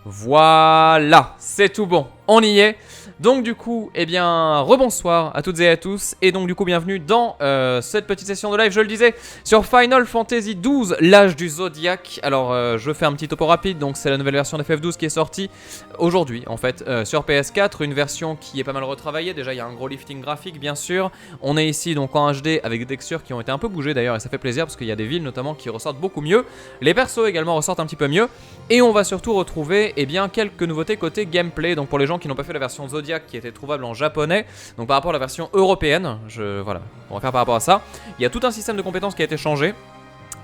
Voilà, c'est tout bon, on y est. Donc du coup, eh bien, rebonsoir à toutes et à tous. Et donc du coup, bienvenue dans cette petite session de live, je le disais, sur Final Fantasy XII, l'âge du Zodiac. Alors, je fais un petit topo rapide, donc c'est la nouvelle version de FF12 qui est sortie aujourd'hui, en fait, sur PS4. Une version qui est pas mal retravaillée, déjà il y a un gros lifting graphique, bien sûr. On est ici donc en HD avec des textures qui ont été un peu bougées d'ailleurs, et ça fait plaisir parce qu'il y a des villes notamment qui ressortent beaucoup mieux. Les persos également ressortent un petit peu mieux. Et on va surtout retrouver eh bien, quelques nouveautés côté gameplay. Donc pour les gens qui n'ont pas fait la version Zodiac qui était trouvable en japonais, donc par rapport à la version européenne, voilà, on va faire par rapport à ça. Il y a tout un système de compétences qui a été changé.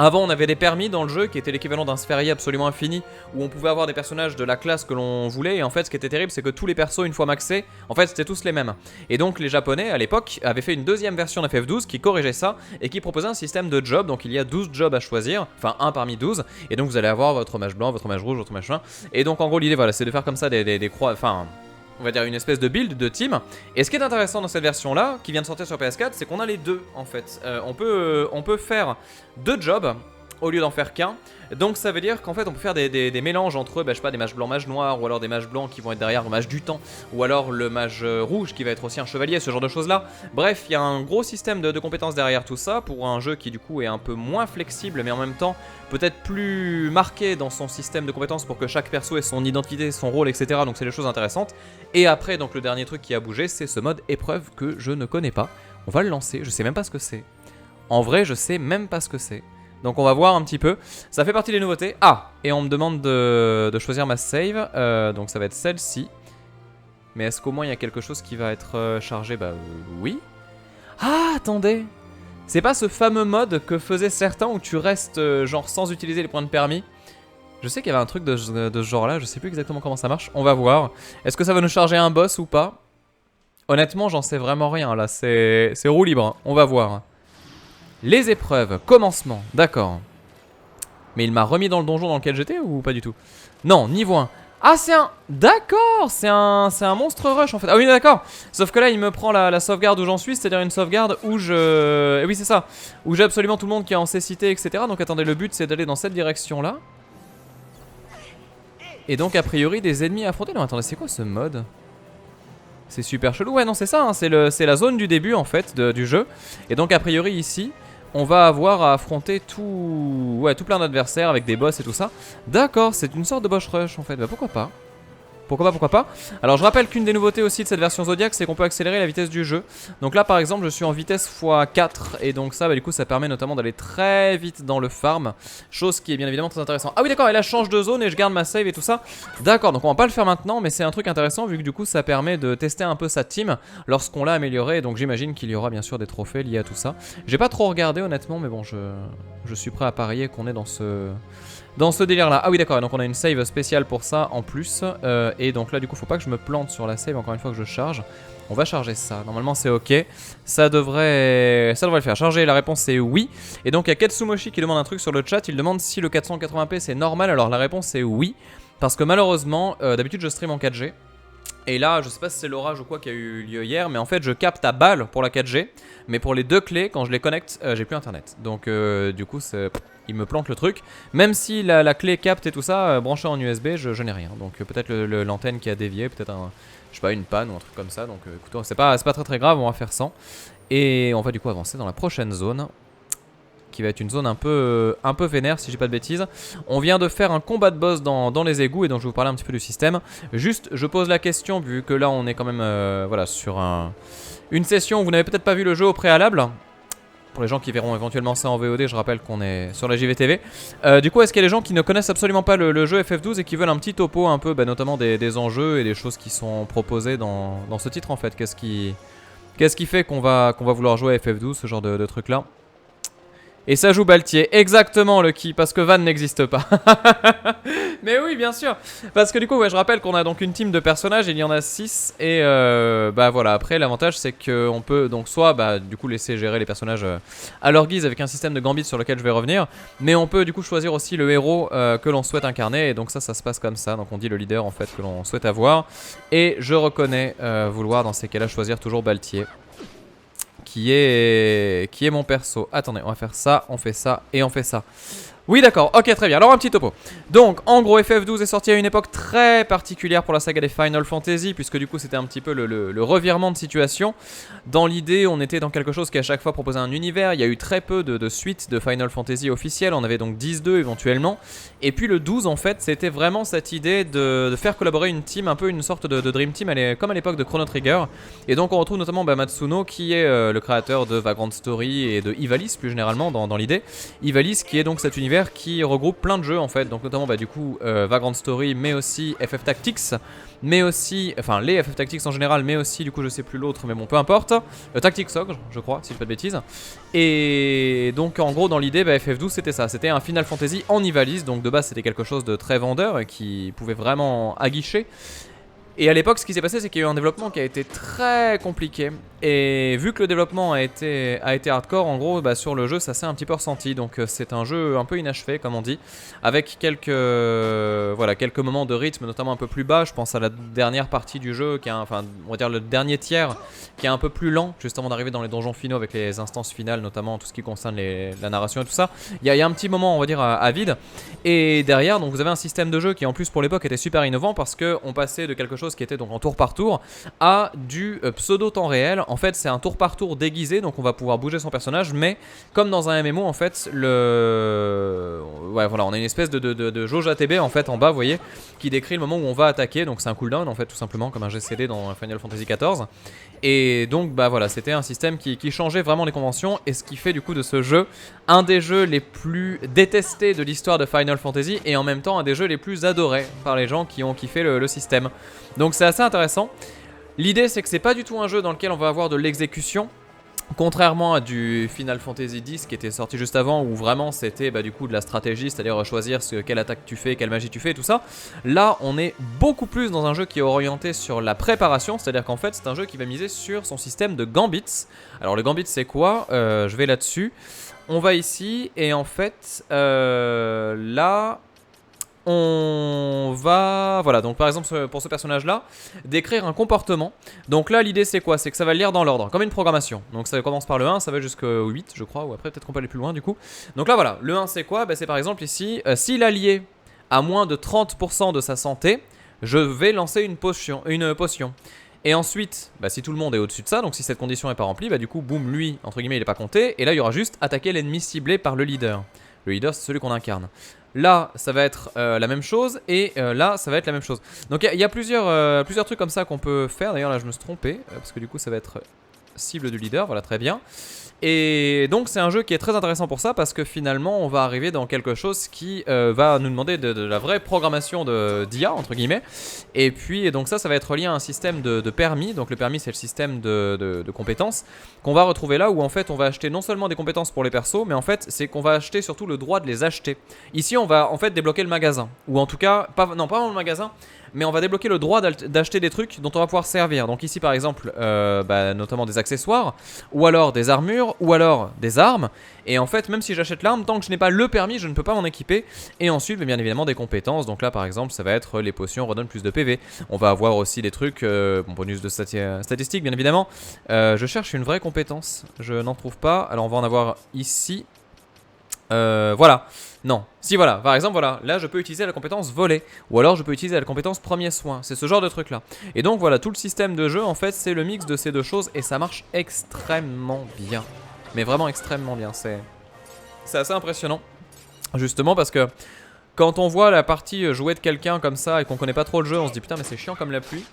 Avant, on avait des permis dans le jeu qui étaient l'équivalent d'un sphérié absolument infini où on pouvait avoir des personnages de la classe que l'on voulait. Et en fait, ce qui était terrible, c'est que tous les persos, une fois maxés, en fait, c'était tous les mêmes. Et donc, les Japonais, à l'époque, avaient fait une deuxième version de FF12 qui corrigeait ça et qui proposait un système de jobs. Donc, il y a 12 jobs à choisir, enfin, un parmi 12. Et donc, vous allez avoir votre mage blanc, votre mage rouge, votre machin. Et donc, en gros, l'idée, voilà, c'est de faire comme ça des croix, enfin, on va dire une espèce de build de team. Et ce qui est intéressant dans cette version là, qui vient de sortir sur PS4, c'est qu'on a les deux en fait. On peut faire deux jobs au lieu d'en faire qu'un. Donc ça veut dire qu'en fait on peut faire des mélanges entre bah, je sais pas, des mages blancs, mages noirs, ou alors des mages blancs qui vont être derrière le mage du temps, ou alors le mage rouge qui va être aussi un chevalier, ce genre de choses là. Bref, il y a un gros système de compétences derrière tout ça, pour un jeu qui du coup est un peu moins flexible, mais en même temps peut-être plus marqué dans son système de compétences pour que chaque perso ait son identité, son rôle, etc. Donc c'est des choses intéressantes. Et après, donc le dernier truc qui a bougé, c'est ce mode épreuve que je ne connais pas. On va le lancer, je sais même pas ce que c'est. En vrai, je sais même pas ce que c'est. Donc on va voir un petit peu. Ça fait partie des nouveautés. Ah, et on me demande de choisir ma save. Donc ça va être celle-ci. Mais est-ce qu'au moins il y a quelque chose qui va être chargé? Bah oui. Ah, attendez. C'est pas ce fameux mode que faisaient certains où tu restes genre sans utiliser les points de permis? Je sais qu'il y avait un truc de ce genre là. Je sais plus exactement comment ça marche. On va voir. Est-ce que ça va nous charger un boss ou pas? Honnêtement, j'en sais vraiment rien là. C'est roue libre. Hein. On va voir. Les épreuves, commencement, d'accord. Mais il m'a remis dans le donjon dans lequel j'étais ou pas du tout? Non, niveau 1. Ah, c'est un... D'accord, c'est un monstre rush en fait. Ah oui, d'accord. Sauf que là, il me prend la sauvegarde où j'en suis, c'est-à-dire une sauvegarde où je... oui, c'est ça. Où j'ai absolument tout le monde qui est en cécité, etc. Donc attendez, le but c'est d'aller dans cette direction-là. Et donc, a priori, des ennemis à affronter. Non, attendez, c'est quoi ce mode? C'est super chelou. Ouais, non, c'est ça, hein. C'est la zone du début en fait du jeu. Et donc, a priori, ici... on va avoir à affronter tout plein d'adversaires avec des boss et tout ça. D'accord, c'est une sorte de boss rush en fait. Bah pourquoi pas? Pourquoi pas. Alors je rappelle qu'une des nouveautés aussi de cette version Zodiac, c'est qu'on peut accélérer la vitesse du jeu. Donc là par exemple je suis en vitesse x4. Et donc ça bah, du coup ça permet notamment d'aller très vite dans le farm. Chose qui est bien évidemment très intéressant. Ah oui d'accord, et là je change de zone et je garde ma save et tout ça. D'accord, donc on va pas le faire maintenant, mais c'est un truc intéressant vu que du coup ça permet de tester un peu sa team lorsqu'on l'a amélioré. Donc j'imagine qu'il y aura bien sûr des trophées liés à tout ça. J'ai pas trop regardé honnêtement, mais bon je suis prêt à parier qu'on est dans ce délire là. Ah oui d'accord, donc on a une save spéciale pour ça en plus. Et donc là du coup faut pas que je me plante sur la save encore une fois que je charge. On va charger ça, normalement c'est ok. Ça devrait le faire. Charger, la réponse c'est oui. Et donc il y a Katsumoshi qui demande un truc sur le chat. Il demande si le 480p c'est normal. Alors la réponse c'est oui. Parce que malheureusement, d'habitude je stream en 4G. Et là, je sais pas si c'est l'orage ou quoi qui a eu lieu hier, mais en fait, je capte à balle pour la 4G. Mais pour les deux clés, quand je les connecte, j'ai plus internet. Donc, du coup, il me plante le truc. Même si la clé capte et tout ça, branché en USB, je n'ai rien. Donc, peut-être l'antenne qui a dévié, peut-être je sais pas, une panne ou un truc comme ça. Donc, écoutez, c'est pas très grave, on va faire sans. Et on va du coup avancer dans la prochaine zone, qui va être une zone un peu vénère si j'ai pas de bêtises. On vient de faire un combat de boss dans les égouts et donc je vais vous parler un petit peu du système. Juste je pose la question vu que là on est quand même voilà, sur une session où vous n'avez peut-être pas vu le jeu au préalable. Pour les gens qui verront éventuellement ça en VOD, je rappelle qu'on est sur la JVTV. Du coup, est-ce qu'il y a des gens qui ne connaissent absolument pas le jeu FF12 et qui veulent un petit topo un peu, bah, notamment des enjeux et des choses qui sont proposées dans ce titre en fait? Qu'est-ce qui fait qu'on va vouloir jouer à FF12, ce genre de truc là? Et ça joue Baltier, exactement Lucky, parce que Van n'existe pas. Mais oui, bien sûr. Parce que du coup, ouais, je rappelle qu'on a donc une team de personnages, il y en a 6. Et bah voilà, après l'avantage c'est qu'on peut donc soit bah, du coup laisser gérer les personnages à leur guise avec un système de gambit sur lequel je vais revenir. Mais on peut du coup choisir aussi le héros que l'on souhaite incarner. Et donc ça se passe comme ça, donc on dit le leader en fait que l'on souhaite avoir. Et je reconnais vouloir dans ces cas-là choisir toujours Baltier. Qui est mon perso. Attendez, on va faire ça, on fait ça et on fait ça. Oui, d'accord, ok, très bien. Alors, un petit topo. Donc, en gros, FF12 est sorti à une époque très particulière pour la saga des Final Fantasy, puisque du coup, c'était un petit peu le revirement de situation. Dans l'idée, on était dans quelque chose qui à chaque fois proposait un univers. Il y a eu très peu de suites de Final Fantasy officielles. On avait donc 10-2 éventuellement. Et puis le 12, en fait, c'était vraiment cette idée de faire collaborer une team, un peu une sorte de Dream Team, comme à l'époque de Chrono Trigger. Et donc, on retrouve notamment Matsuno, qui est le créateur de Vagrant Story et de Ivalice, plus généralement, dans l'idée. Ivalice, qui est donc cet univers qui regroupe plein de jeux en fait, donc notamment du coup Vagrant Story, mais aussi FF Tactics, mais aussi, enfin les FF Tactics en général, mais aussi du coup je sais plus l'autre, mais bon peu importe, Tactics Ogre je crois, si je dis pas de bêtises. Et donc en gros dans l'idée FF12 c'était ça, c'était un Final Fantasy en Ivalice, donc de base c'était quelque chose de très vendeur et qui pouvait vraiment aguicher. Et à l'époque, ce qui s'est passé, c'est qu'il y a eu un développement qui a été très compliqué. Et vu que le développement a été hardcore, en gros, sur le jeu, ça s'est un petit peu ressenti. Donc c'est un jeu un peu inachevé, comme on dit, avec quelques moments de rythme, notamment un peu plus bas. Je pense à la dernière partie du jeu, enfin, on va dire le dernier tiers, qui est un peu plus lent, juste avant d'arriver dans les donjons finaux avec les instances finales, notamment tout ce qui concerne la narration et tout ça. Il y a un petit moment, on va dire, à vide. Et derrière, donc vous avez un système de jeu qui, en plus, pour l'époque, était super innovant parce qu'on passait de quelque chose qui était donc en tour par tour à du pseudo temps réel. En fait c'est un tour par tour déguisé, donc on va pouvoir bouger son personnage, mais comme dans un MMO en fait, on a une espèce de jauge ATB en fait en bas, vous voyez, qui décrit le moment où on va attaquer, donc c'est un cooldown en fait tout simplement comme un GCD dans Final Fantasy XIV. Et donc c'était un système qui changeait vraiment les conventions, et ce qui fait du coup de ce jeu un des jeux les plus détestés de l'histoire de Final Fantasy, et en même temps un des jeux les plus adorés par les gens qui ont kiffé le système. Donc c'est assez intéressant. L'idée c'est que c'est pas du tout un jeu dans lequel on va avoir de l'exécution, contrairement à du Final Fantasy X qui était sorti juste avant, où vraiment c'était du coup de la stratégie, c'est-à-dire choisir quelle attaque tu fais, quelle magie tu fais et tout ça. Là on est beaucoup plus dans un jeu qui est orienté sur la préparation, c'est-à-dire qu'en fait c'est un jeu qui va miser sur son système de gambits. Alors le gambit c'est quoi? Je vais là-dessus. On va ici et en fait là... on va, voilà, donc par exemple pour ce personnage là, décrire un comportement. Donc là l'idée c'est quoi? C'est que ça va le lire dans l'ordre, comme une programmation. Donc ça commence par le 1, ça va jusqu'au 8 je crois, ou après peut-être qu'on peut aller plus loin du coup. Donc là voilà, le 1 c'est quoi? C'est par exemple ici, si l'allié a moins de 30% de sa santé, je vais lancer une potion. Et ensuite, si tout le monde est au-dessus de ça, donc si cette condition n'est pas remplie, du coup boum, lui entre guillemets il n'est pas compté. Et là il y aura juste attaquer l'ennemi ciblé par le leader. Le leader c'est celui qu'on incarne. Là, ça va être la même chose, et là, ça va être la même chose. Donc il y a plusieurs trucs comme ça qu'on peut faire. D'ailleurs, là, je me suis trompé, parce que du coup, ça va être cible du leader, voilà, très bien. Et donc c'est un jeu qui est très intéressant pour ça, parce que finalement on va arriver dans quelque chose qui va nous demander de la vraie programmation d'IA entre guillemets. Et puis donc ça va être lié à un système de permis. Donc le permis c'est le système de compétences qu'on va retrouver là, où en fait on va acheter non seulement des compétences pour les persos, mais en fait c'est qu'on va acheter surtout le droit de les acheter. Ici on va en fait débloquer le magasin, ou en tout cas, pas vraiment le magasin, mais on va débloquer le droit d'acheter des trucs dont on va pouvoir servir. Donc ici par exemple notamment des accessoires, ou alors des armures, ou alors des armes. Et en fait même si j'achète l'arme, tant que je n'ai pas le permis, je ne peux pas m'en équiper. Et ensuite bien évidemment des compétences. Donc là par exemple ça va être les potions redonnent plus de PV. On va avoir aussi des trucs, bonus de statistiques bien évidemment. Je cherche une vraie compétence, je n'en trouve pas. Alors on va en avoir ici. Voilà. Non, si voilà, par exemple voilà, là je peux utiliser la compétence voler, ou alors je peux utiliser la compétence premier soin, c'est ce genre de truc là. Et donc voilà, tout le système de jeu en fait c'est le mix de ces deux choses, et ça marche extrêmement bien. Mais vraiment extrêmement bien, c'est assez impressionnant. Justement parce que quand on voit la partie jouer de quelqu'un comme ça et qu'on connaît pas trop le jeu, on se dit putain mais c'est chiant comme la pluie.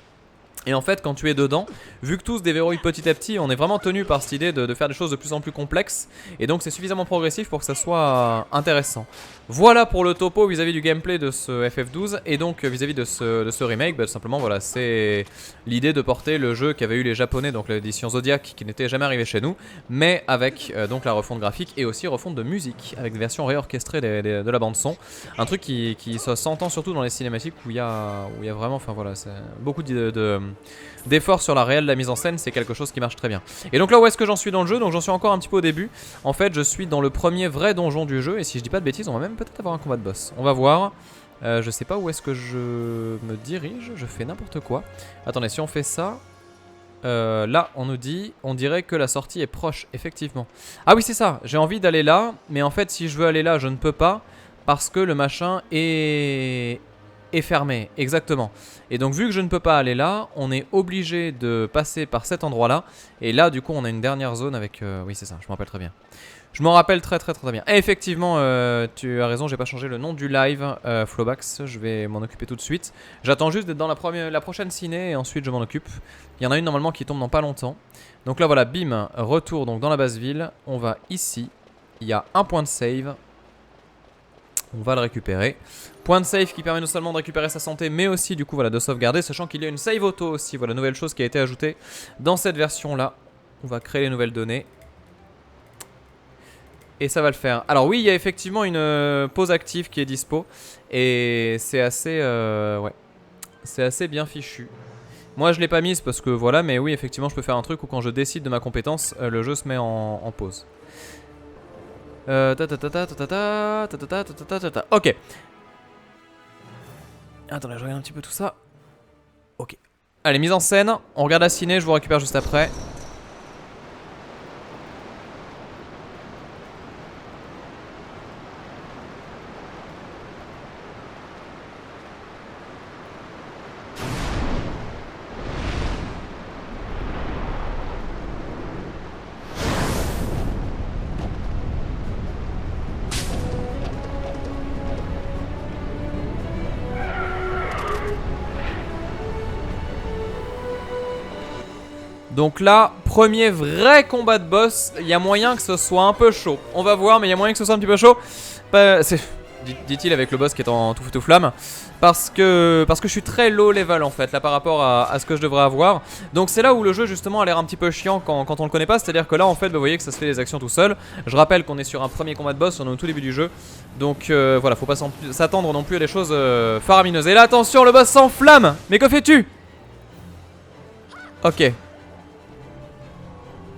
Et en fait quand tu es dedans, vu que tout se déverrouille petit à petit, on est vraiment tenu par cette idée de faire des choses de plus en plus complexes. Et donc c'est suffisamment progressif pour que ça soit intéressant. Voilà pour le topo vis-à-vis du gameplay de ce FF12. Et donc vis-à-vis de ce remake, tout simplement voilà, c'est l'idée de porter le jeu qu'avaient eu les japonais, donc l'édition Zodiac, qui n'était jamais arrivé chez nous, mais avec donc la refonte graphique et aussi refonte de musique, avec des versions réorchestrées de la bande son. Un truc qui s'entend surtout dans les cinématiques où il y a vraiment, enfin voilà, c'est beaucoup d'efforts sur la réelle de la mise en scène, c'est quelque chose qui marche très bien. Et donc là où est-ce que j'en suis dans le jeu? Donc j'en suis encore un petit peu au début. En fait je suis dans le premier vrai donjon du jeu, et si je dis pas de bêtises on va même peut-être avoir un combat de boss. On va voir. Je sais pas où est-ce que je me dirige, je fais n'importe quoi. Attendez, si on fait ça, là on nous dit, on dirait que la sortie est proche, effectivement. Ah oui c'est ça, j'ai envie d'aller là, mais en fait si je veux aller là je ne peux pas. parce que le machin est fermé, exactement. Et donc vu que je ne peux pas aller là, on est obligé de passer par cet endroit là. Et là du coup on a une dernière zone avec... oui c'est ça, je m'en rappelle très bien. Je m'en rappelle très bien. Et effectivement, tu as raison, j'ai pas changé le nom du live, Flowbax, je vais m'en occuper tout de suite. J'attends juste d'être dans la prochaine ciné et ensuite je m'en occupe. Il y en a une normalement qui tombe dans pas longtemps. Donc là voilà, bim, retour donc dans la base ville. On va ici, il y a un point de save. On va le récupérer. Point de save qui permet non seulement de récupérer sa santé, mais aussi du coup voilà de sauvegarder, sachant qu'il y a une save auto aussi. Voilà, nouvelle chose qui a été ajoutée dans cette version là. On va créer les nouvelles données. Et ça va le faire. Alors oui, il y a effectivement une pause active qui est dispo. Et c'est assez... ouais. C'est assez bien fichu. Moi je l'ai pas mise parce que voilà, mais oui effectivement je peux faire un truc où quand je décide de ma compétence, le jeu se met en pause. Ok. Attendez, je regarde un petit peu tout ça. Ok. Allez, mise en scène. On regarde la ciné, je vous récupère juste après. Donc là, premier vrai combat de boss, il y a moyen que ce soit un peu chaud. On va voir, mais il y a moyen que ce soit un petit peu chaud. Dit-il avec le boss qui est en tout feu tout flamme. Parce que je suis très low level en fait, là par rapport à ce que je devrais avoir. Donc c'est là où le jeu justement a l'air un petit peu chiant quand on le connaît pas. C'est-à-dire que là en fait, vous voyez que ça se fait des actions tout seul. Je rappelle qu'on est sur un premier combat de boss, on est au tout début du jeu. Donc voilà, faut pas s'attendre non plus à des choses faramineuses. Et là attention, le boss s'enflamme. Mais que fais-tu? Ok.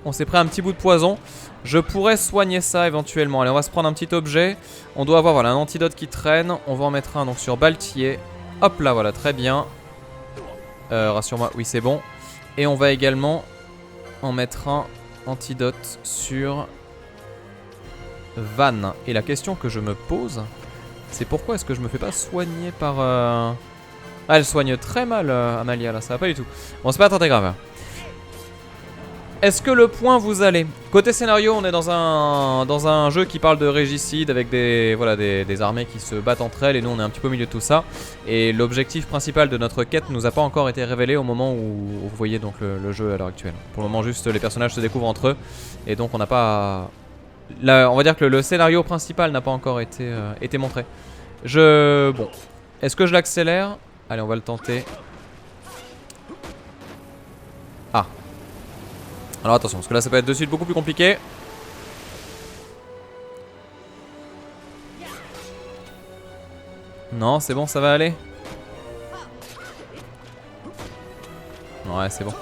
On s'est pris un petit bout de poison. Je pourrais soigner ça éventuellement. Allez, on va se prendre un petit objet. On doit avoir voilà, un antidote qui traîne. On va en mettre un donc sur Baltier. Hop là, voilà, très bien. Rassure-moi, oui c'est bon. Et on va également en mettre un antidote sur Van. Et la question que je me pose, c'est pourquoi est-ce que je me fais pas soigner par... Ah, elle soigne très mal Amalia là, ça va pas du tout. Bon, c'est pas très grave. Est-ce que le point vous allez? Côté scénario, on est dans un jeu qui parle de régicide avec des armées qui se battent entre elles et nous on est un petit peu au milieu de tout ça. Et l'objectif principal de notre quête nous a pas encore été révélé au moment où vous voyez donc le jeu à l'heure actuelle. Pour le moment juste les personnages se découvrent entre eux et donc on n'a pas... Là, on va dire que le scénario principal n'a pas encore été montré. Bon. Est-ce que je l'accélère? Allez, on va le tenter. Ah. Alors attention, parce que là ça peut être de suite beaucoup plus compliqué. Non, c'est bon, ça va aller. Ouais, c'est bon.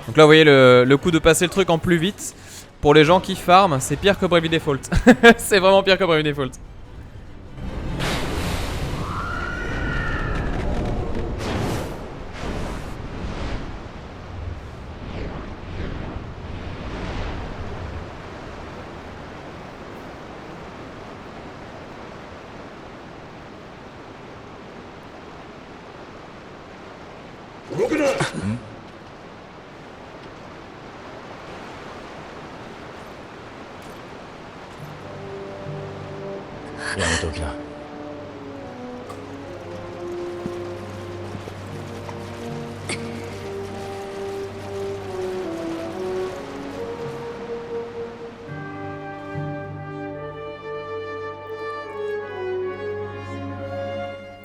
Donc là vous voyez le coup de passer le truc en plus vite. Pour les gens qui farment, c'est pire que Bravely Default. C'est vraiment pire que Bravely Default.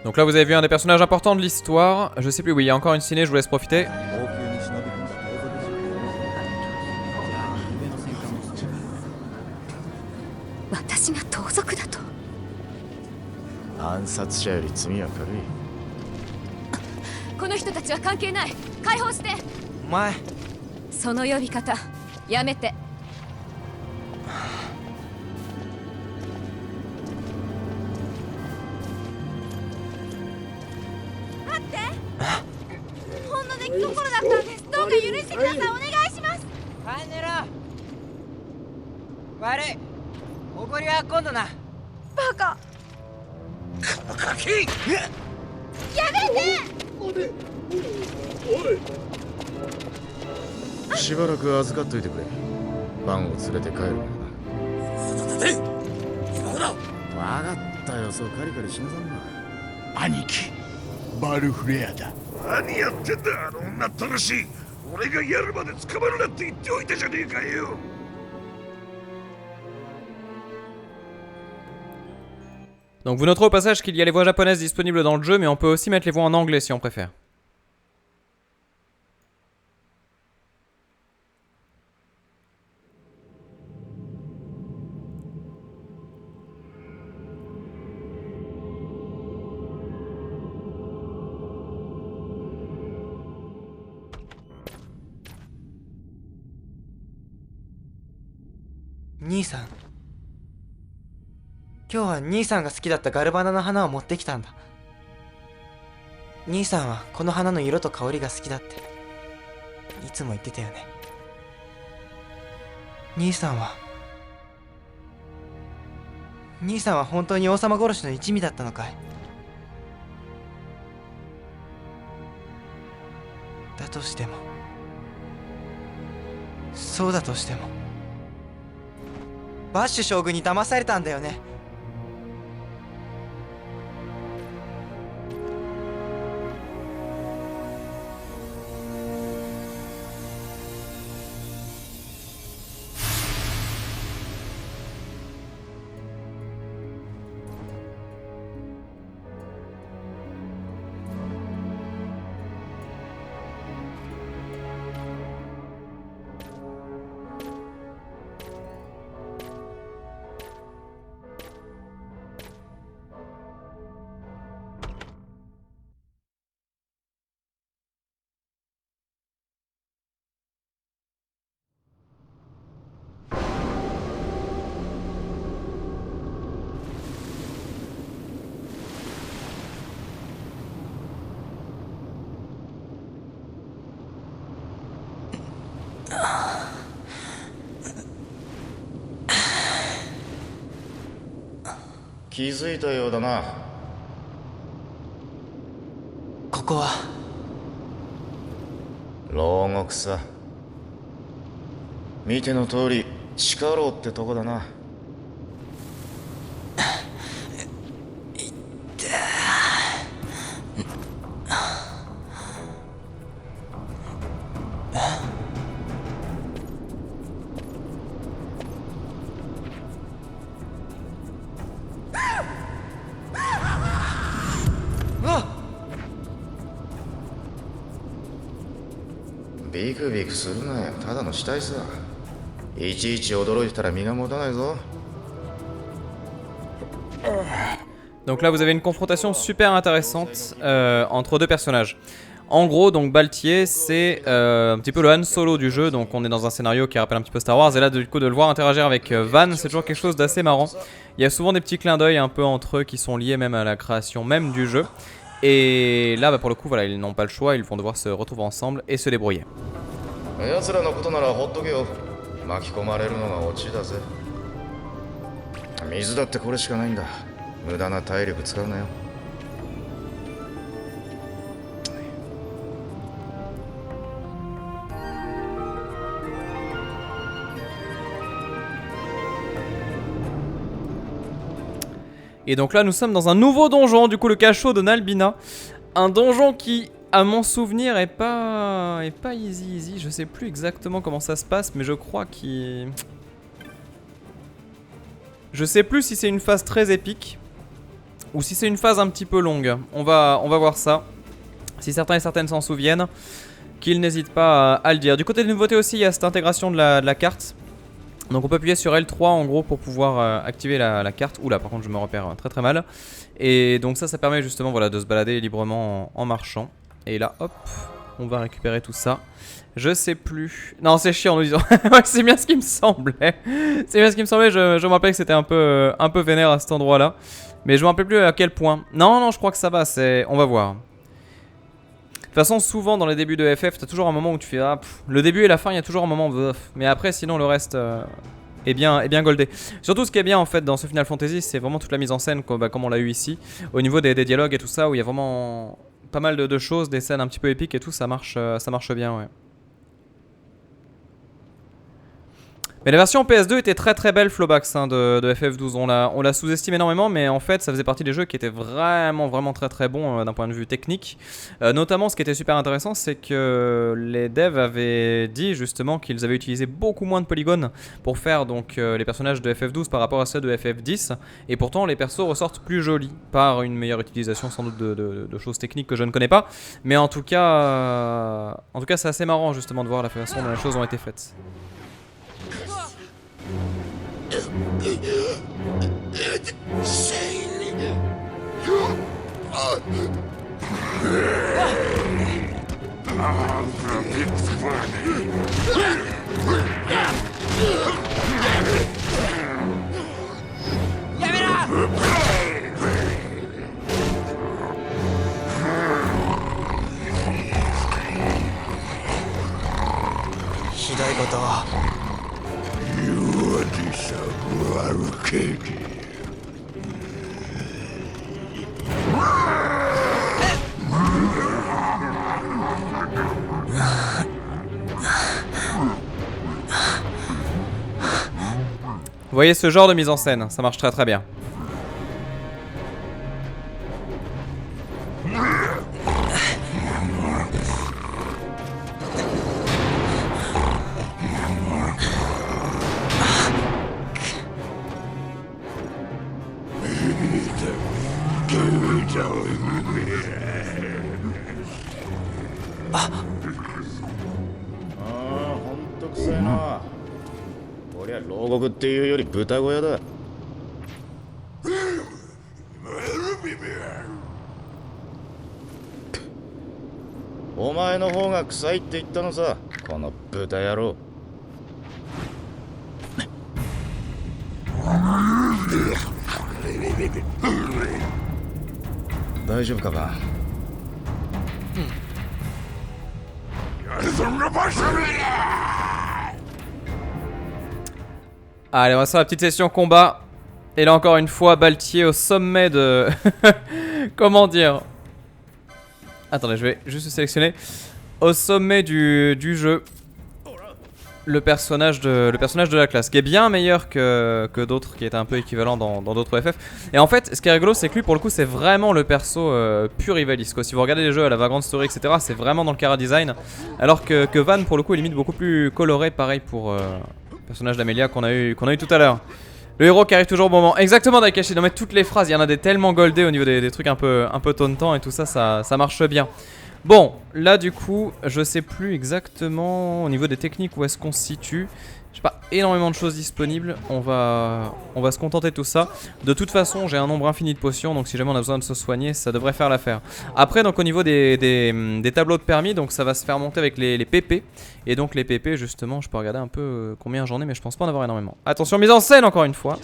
Donc là vous avez vu un des personnages importants de l'histoire. Je sais plus, oui il y a encore une ciné, je vous laisse profiter. 私が盗賊だと。暗殺者より罪は軽い。この人たちは関係ない。解放して。お前、その呼び方やめて。待って。ほんの出来心だったんです。どうか許してください。お願いします。帰んねろ。悪い。おごりは今度な。ババカ。カキ。やめて。しばらく預かっといてくれ。バンを連れて帰るからな。今だ。わかったよ、そうカリカリしなさんな。兄貴、バルフレアだ。何やってんだ、あの女ったらしい。俺がやるまで捕まるなって言っておいたじゃねえかよ。Donc vous noterez au passage qu'il y a les voix japonaises disponibles dans le jeu, mais on peut aussi mettre les voix en anglais si on préfère. Ni-san. 今日は兄さんが好きだったガルバナの花を持ってきたんだ。兄さんはこの花の色と香りが好きだっていつも言ってたよね。兄さんは本当に王様殺しの一味だったのかい。だとしても、そうだとしても、バッシュ将軍に騙されたんだよね。気づいたようだな。ここは牢獄さ。見ての通り地下牢ってとこだな。ビクビクするなよ、ただの死体さ。いちいち驚いてたら身が持たないぞ。Donc là vous avez une confrontation super intéressante entre deux personnages. En gros donc Baltier c'est un petit peu le Han Solo du jeu, donc on est dans un scénario qui rappelle un petit peu Star Wars, et là du coup de le voir interagir avec Van, c'est toujours quelque chose d'assez marrant. Il y a souvent des petits clins d'œil un peu entre eux qui sont liés même à la création même du jeu. Et là bah, pour le coup voilà, ils n'ont pas le choix, ils vont devoir se retrouver ensemble et se débrouiller. 奴らのことならほっとけよ。巻き込まれるのがオチだぜ。水だってこれしかないんだ。無駄な体力使うなよ。Et donc là nous sommes dans un nouveau donjon, du coup le cachot de Nalbina. Un donjon qui, à mon souvenir, est pas easy. Je sais plus exactement comment ça se passe, mais je crois qu'il... Je sais plus si c'est une phase très épique ou si c'est une phase un petit peu longue. On va voir ça. Si certains et certaines s'en souviennent, qu'ils n'hésitent pas à le dire. Du côté des nouveautés aussi, il y a cette intégration de la carte. Donc on peut appuyer sur L3 en gros pour pouvoir activer la carte. Oula, par contre je me repère très mal. Et donc ça permet justement voilà, de se balader librement en marchant. Et là hop, on va récupérer tout ça. Je sais plus. Non, c'est chiant en nous disant. Ouais, c'est bien ce qui me semblait. C'est bien ce qui me semblait. Je me rappelais que c'était un peu vénère à cet endroit là. Mais je me rappelle plus à quel point. Non, je crois que ça va. On va voir. De toute façon, souvent dans les débuts de FF, t'as toujours un moment où tu fais ah, le début et la fin, il y a toujours un moment mais après, sinon le reste est bien goldé. Surtout ce qui est bien en fait dans ce Final Fantasy, c'est vraiment toute la mise en scène comme on l'a eu ici. Au niveau des dialogues et tout ça, où il y a vraiment pas mal de choses, des scènes un petit peu épiques et tout, ça marche bien, ouais. Mais la version PS2 était très belle, Flowbax, hein, de FF12. On l'a sous-estime énormément, mais en fait, ça faisait partie des jeux qui étaient vraiment très bons d'un point de vue technique. Notamment, ce qui était super intéressant, c'est que les devs avaient dit justement qu'ils avaient utilisé beaucoup moins de polygones pour faire donc les personnages de FF12 par rapport à ceux de FF10. Et pourtant, les persos ressortent plus jolis par une meilleure utilisation sans doute de choses techniques que je ne connais pas. Mais en tout cas, c'est assez marrant justement de voir la façon dont les choses ont été faites. Vous voyez ce genre de mise en scène, ça marche très bien. Allez, on va faire la petite session combat. Et là encore une fois, Baltier au sommet de... Comment dire? Attendez, je vais juste sélectionner. Au sommet du jeu. Le personnage de la classe, qui est bien meilleur que d'autres, qui est un peu équivalent dans d'autres FF. Et en fait, ce qui est rigolo, c'est que lui, pour le coup, c'est vraiment le perso pur Ivalice, quoi. Si vous regardez les jeux à la Vagrant Story, etc., c'est vraiment dans le Chara design. Alors que Van, pour le coup, est limite beaucoup plus coloré, pareil pour le personnage d'Amelia qu'on a eu tout à l'heure. Le héros qui arrive toujours au bon moment. Exactement, Daikashi, non mais toutes les phrases, il y en a des tellement goldés au niveau des trucs un peu tauntants et tout ça, ça marche bien. Bon, là du coup, je sais plus exactement au niveau des techniques où est-ce qu'on se situe. J'ai pas énormément de choses disponibles, on va se contenter de tout ça. De toute façon, j'ai un nombre infini de potions, donc si jamais on a besoin de se soigner, ça devrait faire l'affaire. Après, donc au niveau des tableaux de permis, donc ça va se faire monter avec les PP. Et donc les PP, justement, je peux regarder un peu combien j'en ai, mais je pense pas en avoir énormément. Attention, mise en scène encore une fois.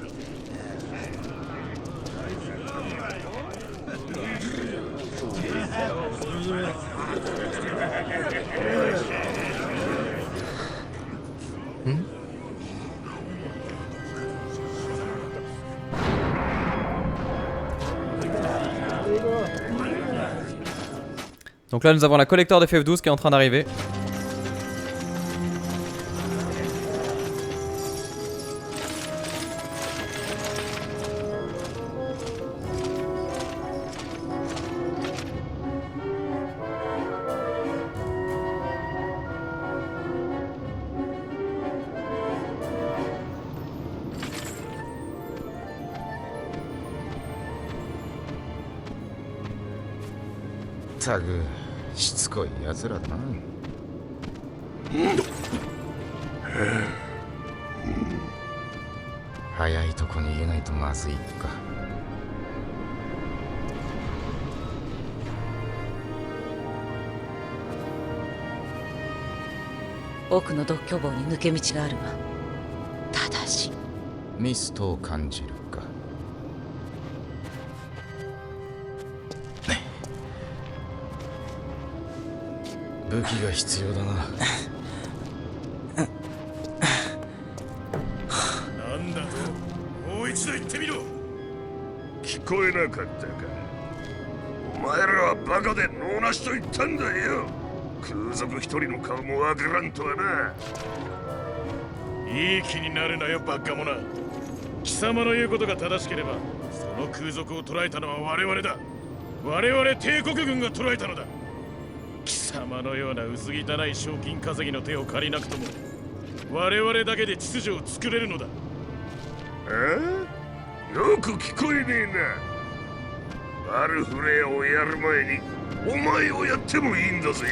Donc là nous avons la collector d'FF12 qui est en train d'arriver.たくしつこいやつらだな。早いとこ逃げないとまずいか。奥の独居房に抜け道があるわ。ただしミストを感じるか。武器が必要だな。こえなかったか。お前らはバカで脳なしと言ったんだよ。空賊一人の顔もわからんとはな。いい気になるなよバカ者。貴様の言うことが正しければその空賊を捕らえたのは我々だ。我々帝国軍が捕らえたのだ。貴様のような薄汚い賞金稼ぎの手を借りなくとも我々だけで秩序を作れるのだ。よく聞こえねえな。バルフレアをやる前にお前をやってもいいんだぜ。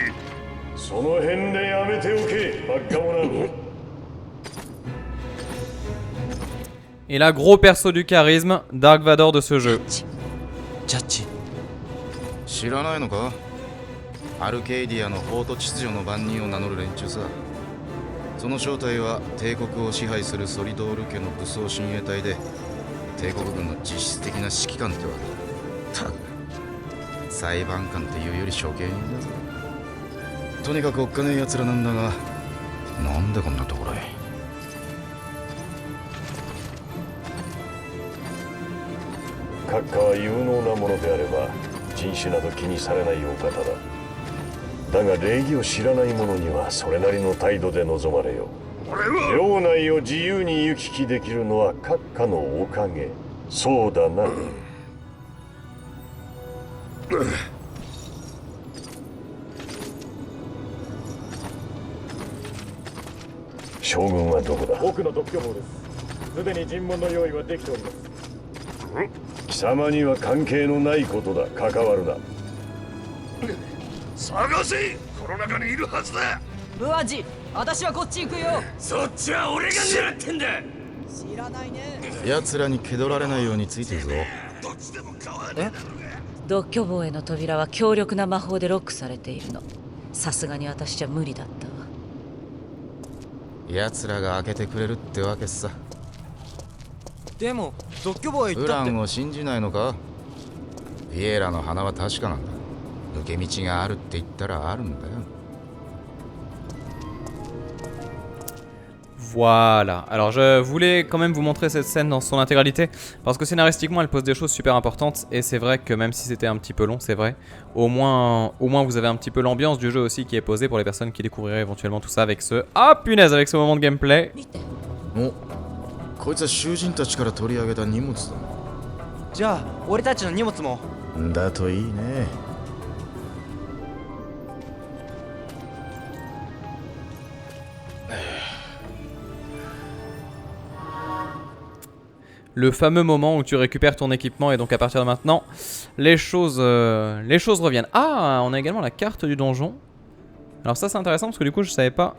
その辺でやめておけバカ者。Et là, gros perso du charisme, Dark Vador de ce jeu. ジャッジ。知らないのか？アルケイディアの法と秩序の番人を名乗る連中さ。その正体は帝国を支配するソリドール家の武装親衛隊で、帝国軍の実質的な指揮官ってわけだ。たく裁判官っていうより処刑人だぞ。とにかくおっかねえ奴らなんだが、なんでこんなところへ。閣下は有能なものであれば人種など気にされないお方だ。だが礼儀を知らない者にはそれなりの態度で臨まれよ。俺は領内を自由に行き来できるのは閣下のおかげ。そうだな。将軍はどこだ？奥の独居房です。すでに尋問の用意はできております。貴様には関係のないことだ。関わるな。探せ。この中にいるはずだ。ブワジ、私はこっち行くよ。そっちは俺が狙ってんだ。知らないね。奴らに気取られないようについてるぞ。どっちでも変わねえだろうが。独居房への扉は強力な魔法でロックされているの。さすがに私じゃ無理だったわ。奴らが開けてくれるってわけさ。でも独居房へ行ウったって。ランを信じないのか？ヴィエラの花は確かなんだ。抜け道があるって言ったらあるんだよ。Voilà, alors je voulais quand même vous montrer cette scène dans son intégralité parce que scénaristiquement elle pose des choses super importantes et c'est vrai que même si c'était un petit peu long, c'est vrai, au moins vous avez un petit peu l'ambiance du jeu aussi qui est posée pour les personnes qui découvriraient éventuellement tout ça avec ce... Ah punaise, avec ce moment de gameplay. お、こいつは囚人たちから取り上げた荷物だ。じゃあ俺たちの荷物も。だといいね。Le fameux moment où tu récupères ton équipement et donc à partir de maintenant, les choses reviennent. Ah, on a également la carte du donjon. Alors ça c'est intéressant parce que du coup je savais pas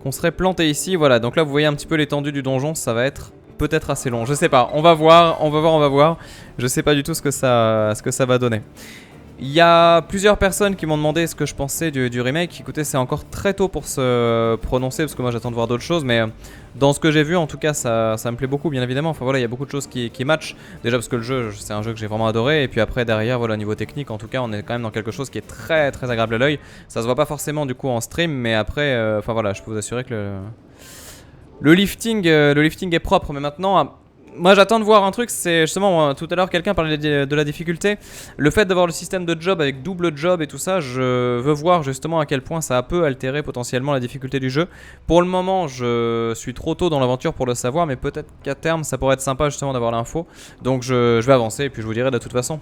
qu'on serait planté ici. Voilà, donc là vous voyez un petit peu l'étendue du donjon, ça va être peut-être assez long. Je sais pas, on va voir. Je sais pas du tout ce que ça va donner. Il y a plusieurs personnes qui m'ont demandé ce que je pensais du remake. Écoutez, c'est encore très tôt pour se prononcer parce que moi j'attends de voir d'autres choses. Mais dans ce que j'ai vu, en tout cas, ça me plaît beaucoup, bien évidemment. Enfin voilà, il y a beaucoup de choses qui matchent. Déjà parce que le jeu, c'est un jeu que j'ai vraiment adoré. Et puis après, derrière, voilà, au niveau technique, en tout cas, on est quand même dans quelque chose qui est très très agréable à l'œil. Ça se voit pas forcément du coup en stream, mais après, enfin voilà, je peux vous assurer que le lifting est propre. Mais maintenant... Moi j'attends de voir un truc, c'est justement, tout à l'heure quelqu'un parlait de la difficulté. Le fait d'avoir le système de job avec double job et tout ça, je veux voir justement à quel point ça peut altérer potentiellement la difficulté du jeu. Pour le moment je suis trop tôt dans l'aventure pour le savoir, mais peut-être qu'à terme ça pourrait être sympa justement d'avoir l'info. Donc je vais avancer et puis je vous dirai de toute façon.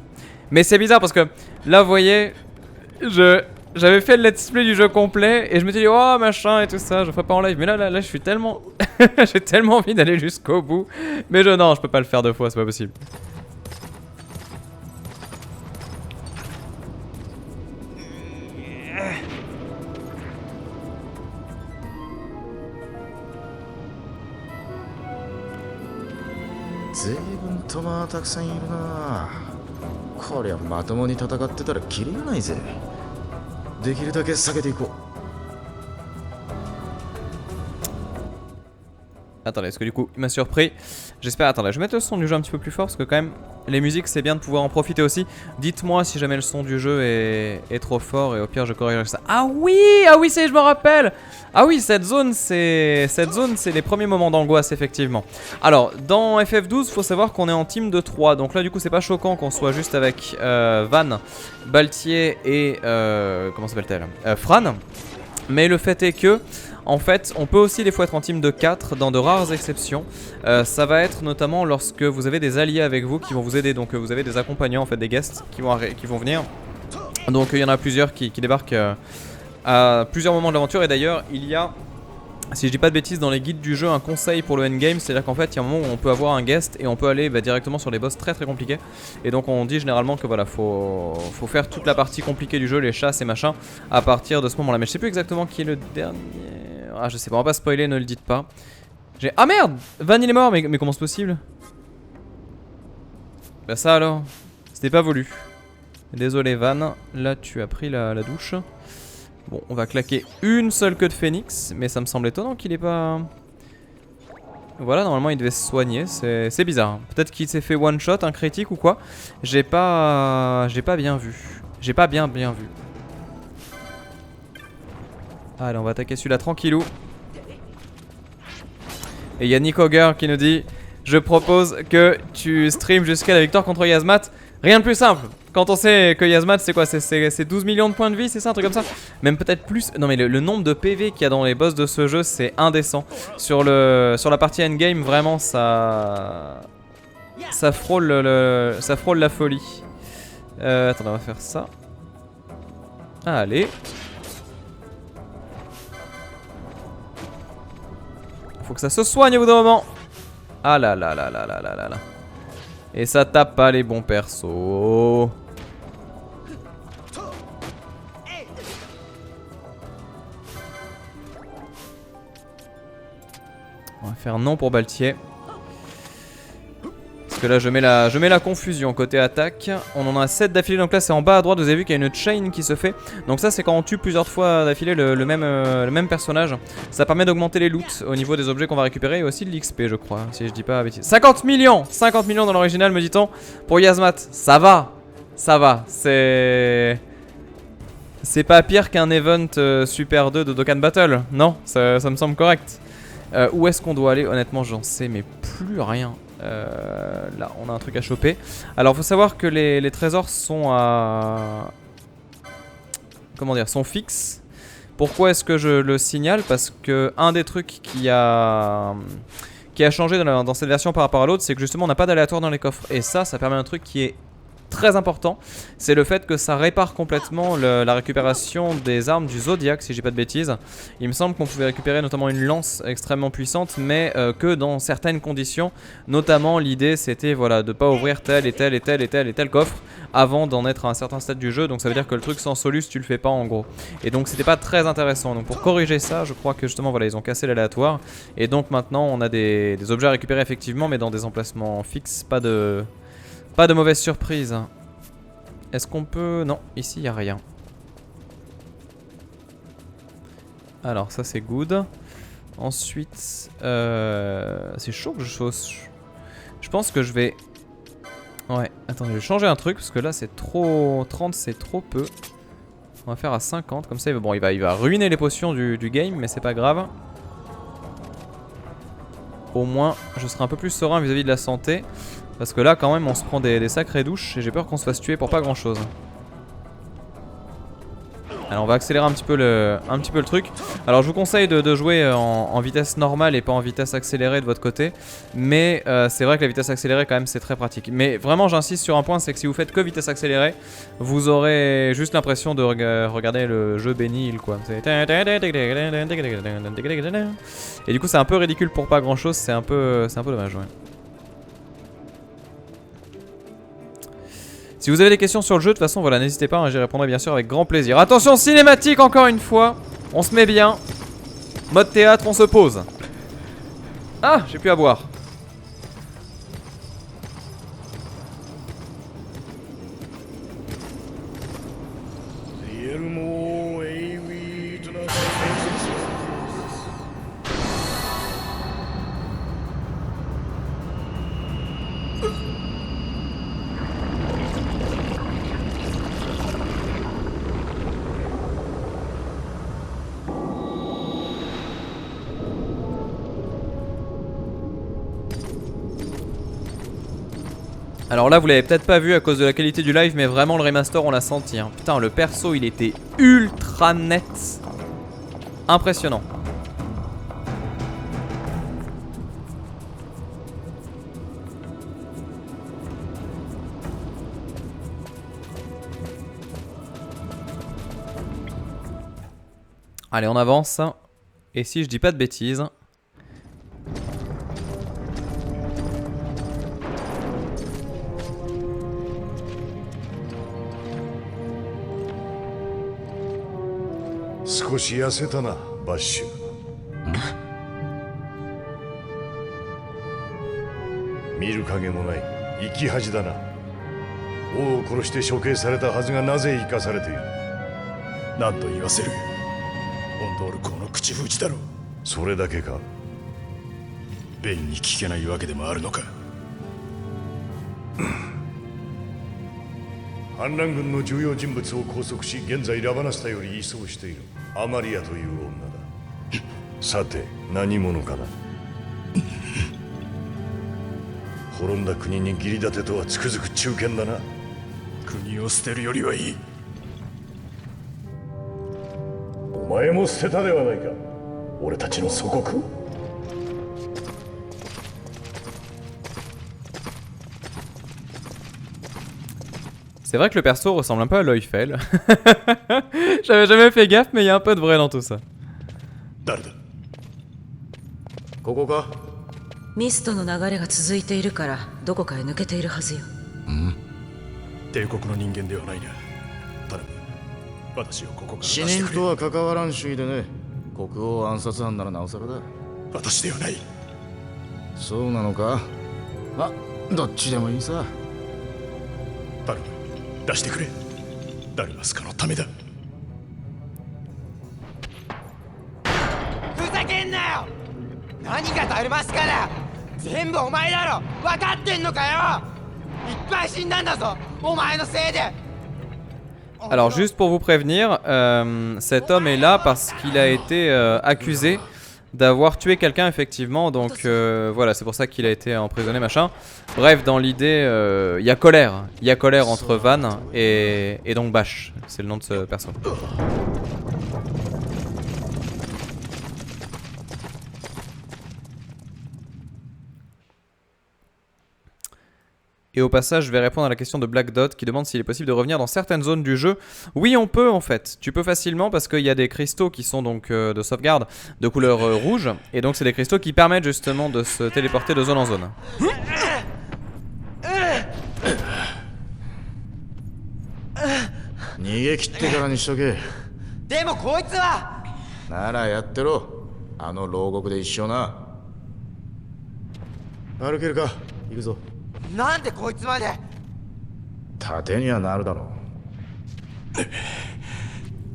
Mais c'est bizarre parce que là vous voyez, j'avais fait le let's play du jeu complet et je me suis dit oh machin et tout ça, je ferai pas en live. Mais là je suis tellement... j'ai tellement envie d'aller jusqu'au bout. Mais non, je peux pas le faire deux fois, c'est pas possible. Zebun たくさんいるな。こりゃまともに戦ってたらキリがないぜ。できるだけ避けていこう。Attendez, parce que du coup, il m'a surpris. J'espère... Attendez, je vais mettre le son du jeu un petit peu plus fort, parce que quand même, les musiques, c'est bien de pouvoir en profiter aussi. Dites-moi si jamais le son du jeu est trop fort, et au pire, je corrigerai ça. Ah oui, ça y est, je me rappelle. Ah oui, cette zone, c'est les premiers moments d'angoisse, effectivement. Alors, dans FF12, faut savoir qu'on est en team de 3. Donc là, du coup, c'est pas choquant qu'on soit juste avec Van, Baltier et... comment s'appelle-t-elle Fran. Mais le fait est que... En fait, on peut aussi des fois être en team de 4 dans de rares exceptions. Ça va être notamment lorsque vous avez des alliés avec vous qui vont vous aider. Donc vous avez des accompagnants, en fait, des guests qui vont venir. Donc il y en a plusieurs qui débarquent à plusieurs moments de l'aventure. Et d'ailleurs, il y a, si je dis pas de bêtises, dans les guides du jeu, un conseil pour le endgame. C'est-à-dire qu'en fait, il y a un moment où on peut avoir un guest et on peut aller directement sur les boss très très compliqués. Et donc on dit généralement que voilà, faut faire toute la partie compliquée du jeu, les chasses et machin, à partir de ce moment-là. Mais je sais plus exactement qui est le dernier... Ah je sais pas, on va pas spoiler, ne le dites pas. Ah merde, Van il est mort, mais comment c'est possible? Bah ça alors, c'était pas voulu. Désolé Van, là tu as pris la douche. Bon, on va claquer une seule queue de phénix, mais ça me semble étonnant qu'il ait pas... Voilà, normalement il devait se soigner, c'est bizarre. Peut-être qu'il s'est fait one shot, un critique ou quoi. J'ai pas bien vu. J'ai pas bien vu. Allez, on va attaquer celui-là tranquillou. Et il y a Nick Auger qui nous dit: je propose que tu stream jusqu'à la victoire contre Yasmat. Rien de plus simple. Quand on sait que Yasmat c'est quoi, c'est 12 millions de points de vie, c'est ça, un truc comme ça? Même peut-être plus. Non mais le nombre de PV qu'il y a dans les boss de ce jeu, c'est indécent. Sur la partie endgame, vraiment ça frôle la folie. Attendez, on va faire ça. Allez. Faut que ça se soigne au bout d'un moment. Ah là là là là là là là là. Et ça tape pas les bons persos. On va faire non pour Baltier. Parce que là je mets la confusion côté attaque. On en a 7 d'affilée, donc là c'est en bas à droite. Vous avez vu qu'il y a une chain qui se fait. Donc ça c'est quand on tue plusieurs fois d'affilée le même personnage. Ça permet d'augmenter les loots au niveau des objets qu'on va récupérer. Et aussi de l'XP je crois, si je dis pas bêtise. 50 millions dans l'original me dit-on. Pour Yasmat, ça va. C'est pas pire qu'un event Super 2 de Dokkan Battle. Non, ça me semble correct. Où est-ce qu'on doit aller? Honnêtement j'en sais mais plus rien. Là on a un truc à choper. Alors faut savoir que les trésors sont à... Comment dire, sont fixes. Pourquoi est-ce que je le signale? Parce que un des trucs qui a changé dans cette version par rapport à l'autre, c'est que justement on n'a pas d'aléatoire dans les coffres. Et ça permet un truc qui est très important, c'est le fait que ça répare complètement la récupération des armes du Zodiac, si j'ai pas de bêtises. Il me semble qu'on pouvait récupérer notamment une lance extrêmement puissante, mais que dans certaines conditions. Notamment l'idée c'était voilà, de pas ouvrir tel et tel coffre avant d'en être à un certain stade du jeu. Donc ça veut dire que le truc sans solus tu le fais pas en gros. Et donc c'était pas très intéressant. Donc pour corriger ça, je crois que justement voilà, ils ont cassé l'aléatoire. Et donc maintenant on a des objets à récupérer effectivement, mais dans des emplacements fixes, pas de mauvaise surprise. Est-ce qu'on peut... Non, ici il n'y a rien. Alors ça c'est good. Ensuite, c'est chaud que je chose. Je pense que je vais... Ouais, attendez, je vais changer un truc parce que là c'est trop... 30 c'est trop peu. On va faire à 50, comme ça bon, il va ruiner les potions du game, mais c'est pas grave. Au moins, je serai un peu plus serein vis-à-vis de la santé. Parce que là quand même on se prend des sacrées douches et j'ai peur qu'on se fasse tuer pour pas grand chose. Alors on va accélérer un petit peu le truc. Alors je vous conseille de jouer en vitesse normale et pas en vitesse accélérée de votre côté. Mais c'est vrai que la vitesse accélérée quand même c'est très pratique. Mais vraiment j'insiste sur un point, c'est que si vous faites que vitesse accélérée, vous aurez juste l'impression de regarder le jeu Benny Hill quoi. Et du coup c'est un peu ridicule pour pas grand chose, c'est un peu dommage ouais. Si vous avez des questions sur le jeu, de toute façon, voilà, n'hésitez pas, hein, j'y répondrai bien sûr avec grand plaisir. Attention, cinématique encore une fois. On se met bien. Mode théâtre, on se pose. Ah, j'ai plus à boire. Alors là vous l'avez peut-être pas vu à cause de la qualité du live, mais vraiment le remaster on l'a senti hein. Putain le perso il était ultra net. Impressionnant. Allez on avance. Et si je dis pas de bêtises,少し痩せたな、バッシュ。見る影もない生き恥だな。王を殺して処刑されたはずがなぜ生かされている。何度言わせる。オンドール公の口封じだろう。それだけか。ベインに聞けないわけでもあるのか。反乱軍の重要人物を拘束し、現在ラバナスタより移送しているアマリアという女だ。さて何者かな。滅んだ国に義理立てとはつくづく忠犬だな。国を捨てるよりはいい。お前も捨てたではないか、俺たちの祖国を。c'est vrai que le perso ressemble un peu à Leufel. J'avais jamais fait gaffe, mais il y a un peu de vrai dans tout ça. 誰だ。ここか。ミストの流れが続いているからどこかへ抜けているはずよ。帝国の人間ではないな。頼む。私をここから出死してくれ。人とは関わらん主義でね。国王暗殺犯ならなおさらだ。私ではない。そうなのか。ま、どっちでもいいさ。頼む。出してくれ。ダルマスカのためだ。ふざけんなよ。何がダルマスカだ。全部お前だろ。分かってんのかよ。いっぱい死んだんだぞ、お前のせいで。 Alors juste pour vous prévenir, cet homme est là parce qu'il a été accusé d'avoir tué quelqu'un effectivement, donc voilà, c'est pour ça qu'il a été emprisonné machin. Bref, dans l'idée, il y a colère entre Van et donc Bash, c'est le nom de ce perso. Et au passage, je vais répondre à la question de Black Dot qui demande s'il est possible de revenir dans certaines zones du jeu. Oui, on peut en fait. Tu peux facilement parce qu'il y a des cristaux qui sont donc de sauvegarde de couleur rouge. Et donc c'est des cristaux qui permettent justement de se téléporter de zone en zone. 逃げ切ってからにしとけ。でもこいつは。ならやってろ。あの牢獄で一生な。歩けるか。行くぞ。なんでこいつまで。盾にはなるだろう。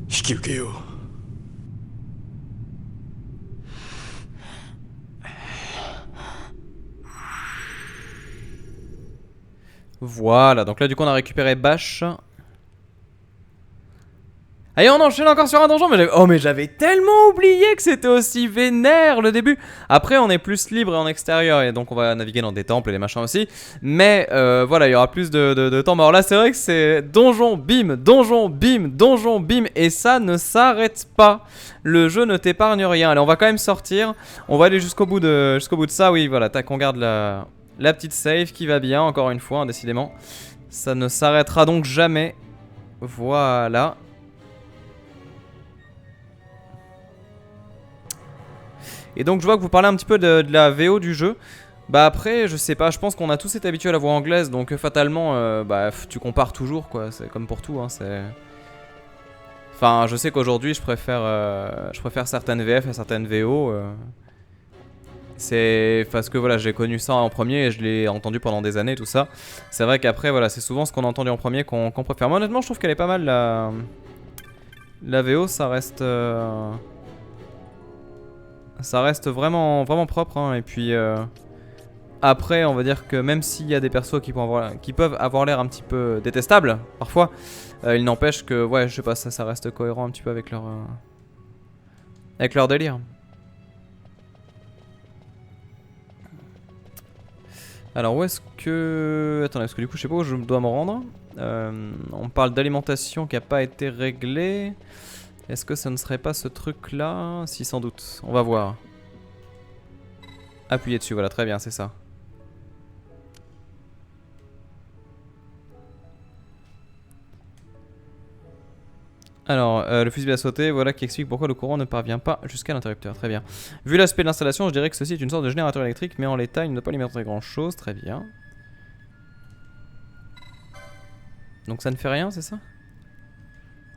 引き受けよう。Voilà, donc là du coup on a récupéré Bash. Allez, on enchaîne encore sur un donjon, mais j'avais tellement oublié que c'était aussi vénère le début. Après on est plus libre et en extérieur et donc on va naviguer dans des temples et des machins aussi. Mais voilà, il y aura plus de temps mort. Là c'est vrai que c'est donjon, bim, donjon, bim, donjon, bim. Et ça ne s'arrête pas. Le jeu ne t'épargne rien. Allez, on va quand même sortir. On va aller jusqu'au bout de ça. Oui, voilà, tac, on garde la petite save qui va bien, encore une fois, hein, décidément. Ça ne s'arrêtera donc jamais. Voilà. Et donc je vois que vous parlez un petit peu de la VO du jeu. Bah après, je sais pas, je pense qu'on a tous été habitués à la voix anglaise, donc fatalement, tu compares toujours, quoi. C'est comme pour tout, hein, c'est... Enfin, je sais qu'aujourd'hui, je préfère certaines VF à certaines VO. C'est parce que voilà, j'ai connu ça en premier et je l'ai entendu pendant des années, tout ça. C'est vrai qu'après, voilà, c'est souvent ce qu'on a entendu en premier qu'on préfère. Moi, honnêtement, je trouve qu'elle est pas mal, la VO, ça reste... Ça reste vraiment, vraiment propre, hein. Et puis après on va dire que même s'il y a des persos qui peuvent avoir l'air un petit peu détestables parfois, il n'empêche que ouais, je sais pas, ça reste cohérent un petit peu avec leur délire. Alors où est-ce que... Attendez, parce que du coup je sais pas où je dois me rendre. On parle d'alimentation qui a pas été réglée. Est-ce que ça ne serait pas ce truc là? Si, sans doute. On va voir. Appuyez dessus, voilà, très bien, c'est ça. Alors, le fusible a sauté, voilà qui explique pourquoi le courant ne parvient pas jusqu'à l'interrupteur. Très bien. Vu l'aspect de l'installation, je dirais que ceci est une sorte de générateur électrique, mais en l'état, il ne doit pas alimenter grand chose. Très bien. Donc ça ne fait rien, c'est ça?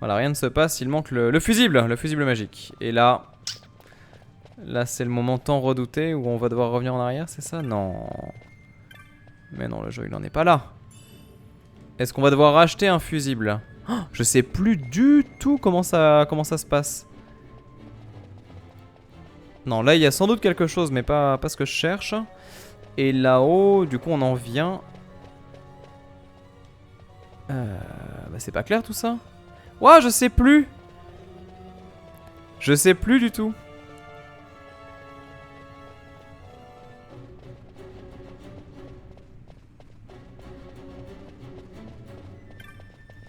Voilà, rien ne se passe, il manque le fusible magique. Et là... Là, c'est le moment tant redouté où on va devoir revenir en arrière, c'est ça? Non. Mais non, le jeu, il n'en est pas là. Est-ce qu'on va devoir racheter un fusible? Oh, je sais plus du tout comment ça se passe. Non, là, il y a sans doute quelque chose, mais pas ce que je cherche. Et là-haut, du coup, on en vient... Bah, c'est pas clair, tout ça. Ouah, je sais plus. Je sais plus du tout.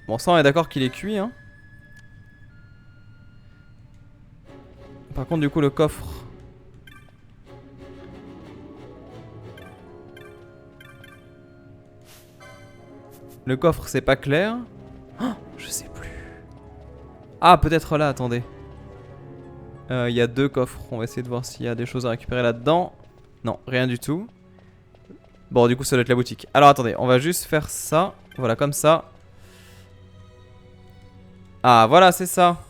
Bon, ça on est d'accord qu'il est cuit, hein. Par contre, du coup, le coffre. Le coffre, c'est pas clair. Oh, je sais plus. Ah, peut-être là, attendez. Il y a 2 coffres. On va essayer de voir s'il y a des choses à récupérer là-dedans. Non, rien du tout. Bon, du coup, ça doit être la boutique. Alors, attendez, on va juste faire ça. Voilà, comme ça. Ah, voilà, c'est ça.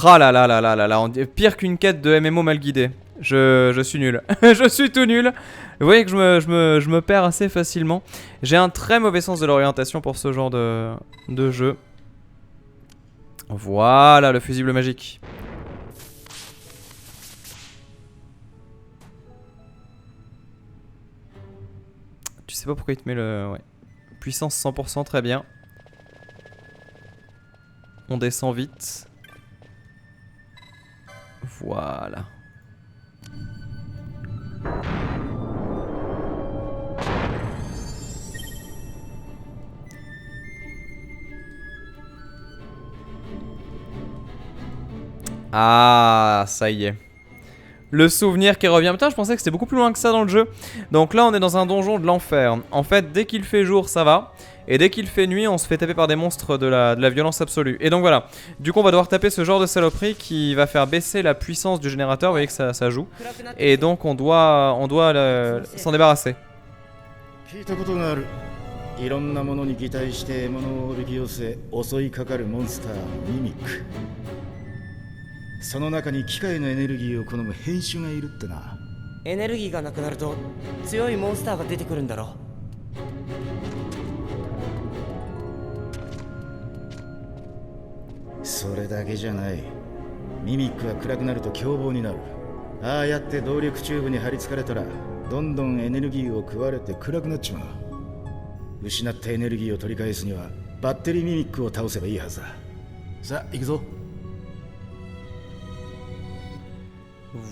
Ah là là là là là là. Pire qu'une quête de MMO mal guidée. Je suis nul. Je suis tout nul. Vous voyez que je me perds assez facilement. J'ai un très mauvais sens de l'orientation pour ce genre de jeu. Voilà, le fusible magique. Tu sais pas pourquoi il te met le... Ouais. Puissance 100%, très bien. On descend vite. Voilà. Ah, ça y est. Le souvenir qui revient. Putain, je pensais que c'était beaucoup plus loin que ça dans le jeu. Donc là, on est dans un donjon de l'enfer. En fait, dès qu'il fait jour, ça va. Et dès qu'il fait nuit, on se fait taper par des monstres de la violence absolue. Et donc voilà. Du coup, on va devoir taper ce genre de saloperie qui va faire baisser la puissance du générateur. Vous voyez que ça joue. Et donc, on doit s'en débarrasser. 聞いたことがある。いろんなものに擬態して獲物をおびき寄せ襲いかかるモンスターミミック。その中に機械のエネルギーを好む変種がいるってな。エネルギーがなくなると強いモンスターが出てくるんだろ。それだけじゃない。ミミックが暗くなると凶暴になる。ああやって動力チューブに張り付かれたらどんどんエネルギーを食われて暗くなっちまう。失ったエネルギーを取り返すにはバッテリーミミックを倒せばいいはずだ。さあ行くぞ。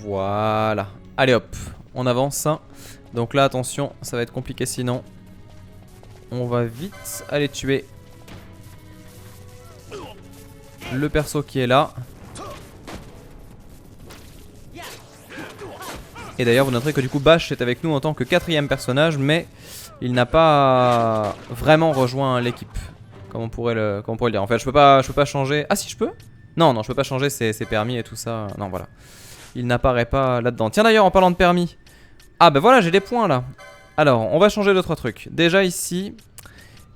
Voilà. Allez hop, on avance. Donc là, attention, ça va être compliqué sinon. On va vite aller tuer le perso qui est là. Et d'ailleurs, vous noterez que du coup, Bash est avec nous en tant que 4ème personnage, mais il n'a pas vraiment rejoint l'équipe, comme on pourrait le dire. En fait, je peux pas changer. Ah si, je peux? Non, je peux pas changer ses permis et tout ça. Non, voilà. Il n'apparaît pas là-dedans. Tiens d'ailleurs, en parlant de permis. Ah bah voilà, j'ai des points là. Alors, on va changer 2-3 trucs. Déjà ici,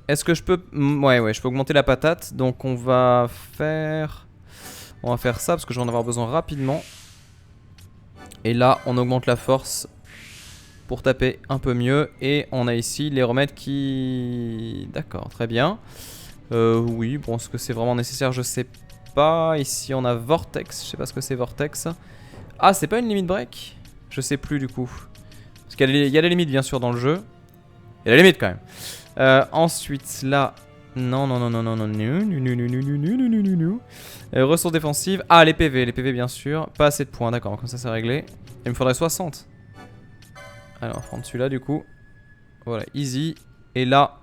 est-ce que je peux... Ouais, je peux augmenter la patate. Donc on va faire ça parce que je vais en avoir besoin rapidement. Et là, on augmente la force pour taper un peu mieux. Et on a ici les remèdes qui... D'accord, très bien. Oui, bon, est-ce que c'est vraiment nécessaire? Je sais pas. Ici, on a Vortex. Je sais pas ce que c'est Vortex. Ah, c'est pas une limite break? Je sais plus du coup. Parce qu'il y a des limites bien sûr dans le jeu. Il y a des limites quand même. Ensuite, là... Non. Ressources défensives. Ah, les PV bien sûr. Pas assez de points, d'accord, comme ça c'est réglé. Il me faudrait 60. Alors, on va prendre celui-là du coup. Voilà, easy. Et là...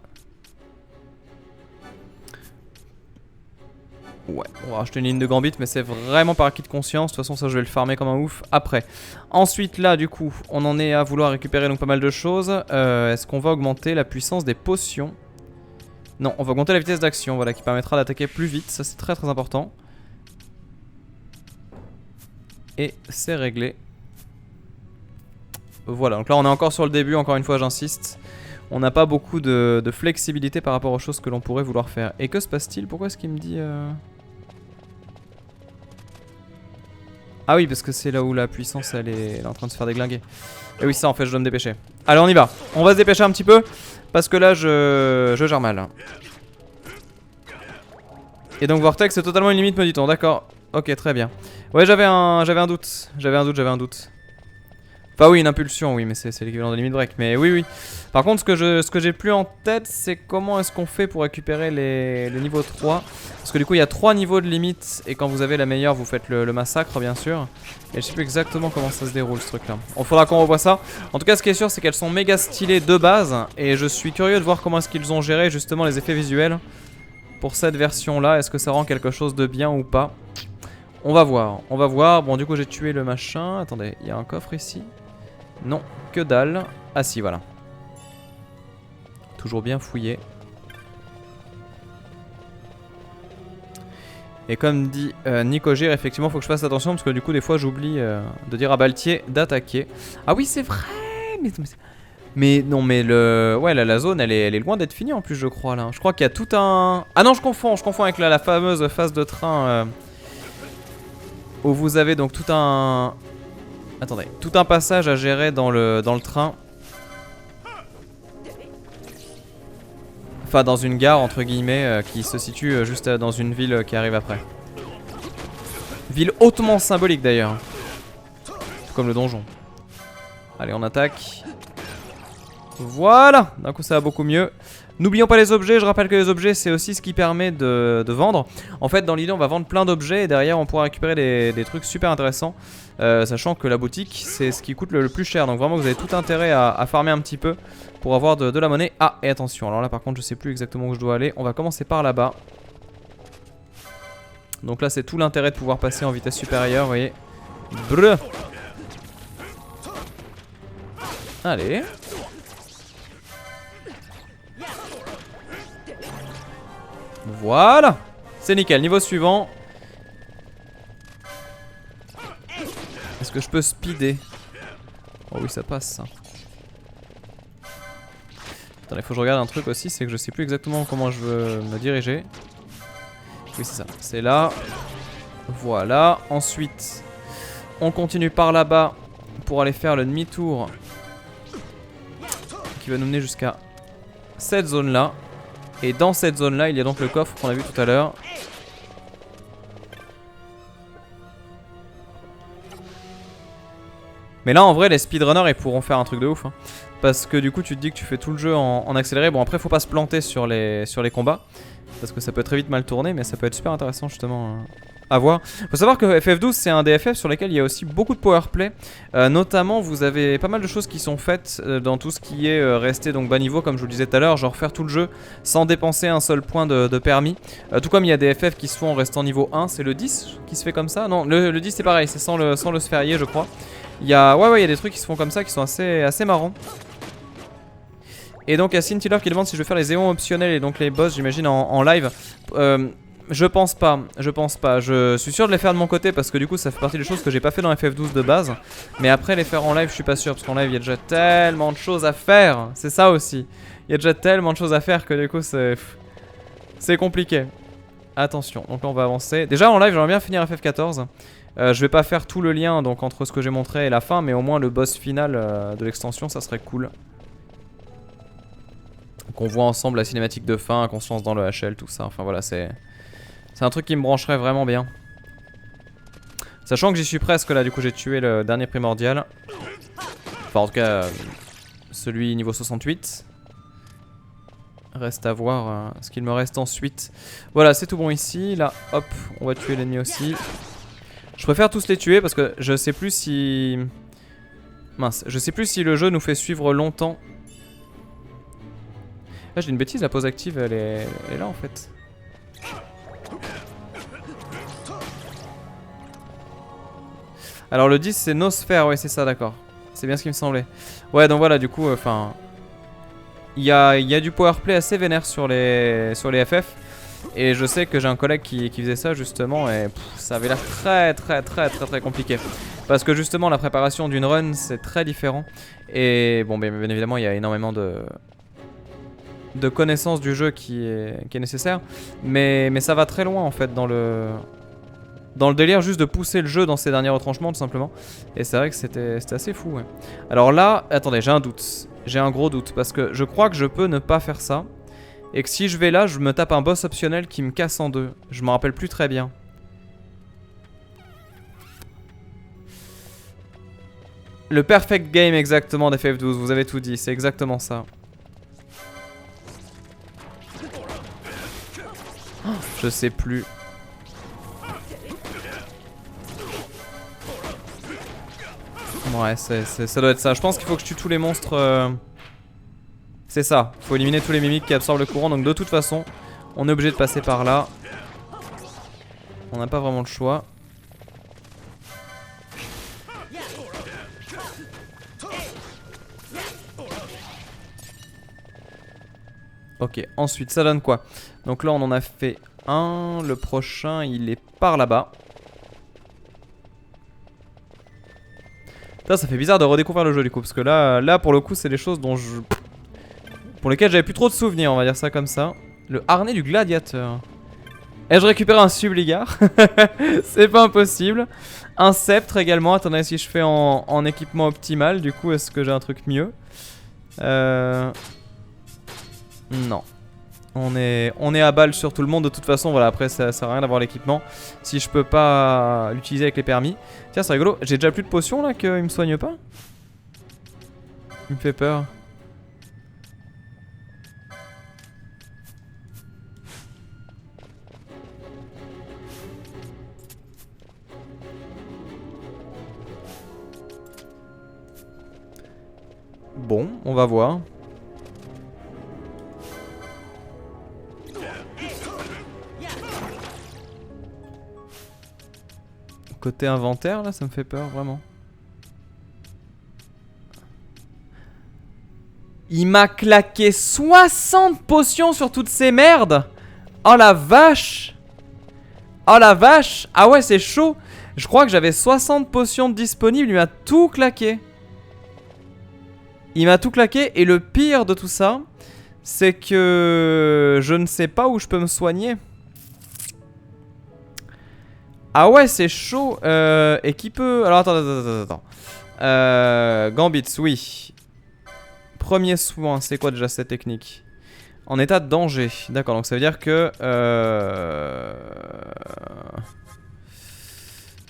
Ouais, on va rajouter une ligne de gambit, mais c'est vraiment par acquis de conscience. De toute façon, ça, je vais le farmer comme un ouf après. Ensuite, là, du coup, on en est à vouloir récupérer donc pas mal de choses. Est-ce qu'on va augmenter la puissance des potions? Non, on va augmenter la vitesse d'action, voilà, qui permettra d'attaquer plus vite. Ça, c'est très très important. Et c'est réglé. Voilà, donc là, on est encore sur le début, encore une fois, j'insiste. On n'a pas beaucoup de flexibilité par rapport aux choses que l'on pourrait vouloir faire. Et que se passe-t-il? Pourquoi est-ce qu'il me dit... Ah oui, parce que c'est là où la puissance elle est en train de se faire déglinguer. Et oui, ça en fait, je dois me dépêcher. Allez, on y va. On va se dépêcher un petit peu. Parce que là, je gère mal. Et donc, Vortex, c'est totalement une limite, me dit-on. D'accord. Ok, très bien. Ouais, j'avais un doute. J'avais un doute. Enfin, oui, une impulsion, oui, mais c'est l'équivalent de limit break. Mais oui, oui. Par contre, ce que j'ai plus en tête, c'est comment est-ce qu'on fait pour récupérer les niveaux 3. Parce que du coup, il y a 3 niveaux de limite. Et quand vous avez la meilleure, vous faites le massacre, bien sûr. Et je sais plus exactement comment ça se déroule, ce truc-là. Il faudra qu'on revoie ça. En tout cas, ce qui est sûr, c'est qu'elles sont méga stylées de base. Et je suis curieux de voir comment est-ce qu'ils ont géré justement les effets visuels pour cette version-là. Est-ce que ça rend quelque chose de bien ou pas? On va voir. On va voir. Bon, du coup, j'ai tué le machin. Attendez, il y a un coffre ici? Non, que dalle. Ah si, voilà. Toujours bien fouillé. Et comme dit Nicogir, effectivement, faut que je fasse attention parce que du coup, des fois, j'oublie de dire à Baltier d'attaquer. Ah oui, c'est vrai. Mais non, mais ouais, là, la zone, elle est loin d'être finie en plus, je crois là. Je crois qu'il y a tout un. Ah non, je confonds avec la fameuse phase de train où vous avez donc tout un. Attendez, tout un passage à gérer dans le train. Enfin, dans une gare, entre guillemets, qui se situe juste dans une ville qui arrive après. Ville hautement symbolique d'ailleurs. Tout comme le donjon. Allez, on attaque. Voilà, d'un coup ça va beaucoup mieux. N'oublions pas les objets, je rappelle que les objets c'est aussi ce qui permet de vendre. En fait dans l'idée on va vendre plein d'objets et derrière on pourra récupérer des trucs super intéressants. Sachant que la boutique c'est ce qui coûte le plus cher. Donc vraiment vous avez tout intérêt à farmer un petit peu pour avoir de la monnaie. Ah et attention, alors là par contre je sais plus exactement où je dois aller. On va commencer par là-bas. Donc là c'est tout l'intérêt de pouvoir passer en vitesse supérieure, vous voyez. Brrr. Allez. Voilà. C'est nickel, niveau suivant. Est-ce que je peux speeder? Oh oui ça passe ça. Attendez, faut que je regarde un truc aussi, c'est que je sais plus exactement comment je veux me diriger. Oui c'est ça, c'est là. Voilà, ensuite on continue par là-bas pour aller faire le demi-tour qui va nous mener jusqu'à cette zone là. Et dans cette zone là il y a donc le coffre qu'on a vu tout à l'heure. Mais là en vrai les speedrunners ils pourront faire un truc de ouf hein. Parce que du coup tu te dis que tu fais tout le jeu en accéléré. Bon après faut pas se planter sur les combats parce que ça peut très vite mal tourner. Mais ça peut être super intéressant justement à voir. Faut savoir que FF12 c'est un des FF sur lesquels il y a aussi beaucoup de powerplay. Notamment vous avez pas mal de choses qui sont faites dans tout ce qui est resté donc bas niveau comme je vous le disais tout à l'heure. Genre faire tout le jeu sans dépenser un seul point de permis. Tout comme il y a des FF qui se font en restant niveau 1. C'est le 10 qui se fait comme ça? Non le 10 c'est pareil, c'est sans le sphérié je crois. Il y a, ouais, il y a des trucs qui se font comme ça qui sont assez marrants. Et donc il y a Scintilleur qui demande si je vais faire les éons optionnels et donc les boss j'imagine en live. Je pense pas. Je suis sûr de les faire de mon côté parce que du coup ça fait partie des choses que j'ai pas fait dans FF12 de base. Mais après les faire en live je suis pas sûr parce qu'en live il y a déjà tellement de choses à faire. C'est ça aussi. Il y a déjà tellement de choses à faire que du coup c'est compliqué. Attention, donc là on va avancer. Déjà en live j'aimerais bien finir FF14. Je vais pas faire tout le lien donc entre ce que j'ai montré et la fin, mais au moins le boss final de l'extension ça serait cool. Qu'on voit ensemble la cinématique de fin, qu'on se lance dans le HL, tout ça. Enfin voilà, c'est un truc qui me brancherait vraiment bien. Sachant que j'y suis presque là, du coup j'ai tué le dernier primordial. Enfin en tout cas celui niveau 68. Reste à voir ce qu'il me reste ensuite. Voilà, c'est tout bon ici. Là, hop, on va tuer l'ennemi aussi. Je préfère tous les tuer parce que je sais plus si... Mince, je sais plus si le jeu nous fait suivre longtemps Là j'ai une bêtise, la pause active elle est là en fait. Alors le 10 c'est Nosphère, ouais c'est ça, d'accord. C'est bien ce qui me semblait. Ouais donc voilà du coup, enfin... il y a du powerplay assez vénère sur les FF. Et je sais que j'ai un collègue qui faisait ça justement et ça avait l'air très compliqué. Parce que justement la préparation d'une run c'est très différent. Et bon bien évidemment il y a énormément de connaissance du jeu qui est nécessaire. Mais ça va très loin en fait dans le délire juste de pousser le jeu dans ses derniers retranchements tout simplement. Et c'est vrai que c'était assez fou ouais. Alors là, attendez, j'ai un doute. J'ai un gros doute parce que je crois que je peux ne pas faire ça. Et que si je vais là, je me tape un boss optionnel qui me casse en deux. Je m'en rappelle plus très bien. Le perfect game exactement d'FF12, vous avez tout dit, c'est exactement ça. Oh, je sais plus. Ouais, ça doit être ça. Je pense qu'il faut que je tue tous les monstres... C'est ça, faut éliminer tous les mimiques qui absorbent le courant. Donc de toute façon, on est obligé de passer par là. On n'a pas vraiment le choix. Ok, ensuite ça donne quoi? Donc là on en a fait un. Le prochain il est par là-bas. Ça fait bizarre de redécouvrir le jeu du coup. Parce que là pour le coup c'est des choses dont pour lesquels j'avais plus trop de souvenirs, on va dire ça comme ça. Le harnais du gladiateur. Et je récupère un subligard. C'est pas impossible. Un sceptre également. Attendez, si je fais en équipement optimal, du coup, est-ce que j'ai un truc mieux? Non. On est à balle sur tout le monde de toute façon. Voilà, après ça sert à rien d'avoir l'équipement si je peux pas l'utiliser avec les permis. Tiens, c'est rigolo. J'ai déjà plus de potions là qu'il me soigne pas. Il me fait peur. Bon, on va voir. Côté inventaire, là, ça me fait peur, vraiment. Il m'a claqué 60 potions sur toutes ces merdes. Oh la vache. Oh la vache. Ah ouais, c'est chaud. Je crois que j'avais 60 potions disponibles, il m'a tout claqué. Il m'a tout claqué et le pire de tout ça, c'est que je ne sais pas où je peux me soigner. Ah ouais, c'est chaud. Et qui peut... Alors attends. Gambits, oui. Premier soin, c'est quoi déjà cette technique? En état de danger. D'accord, donc ça veut dire que...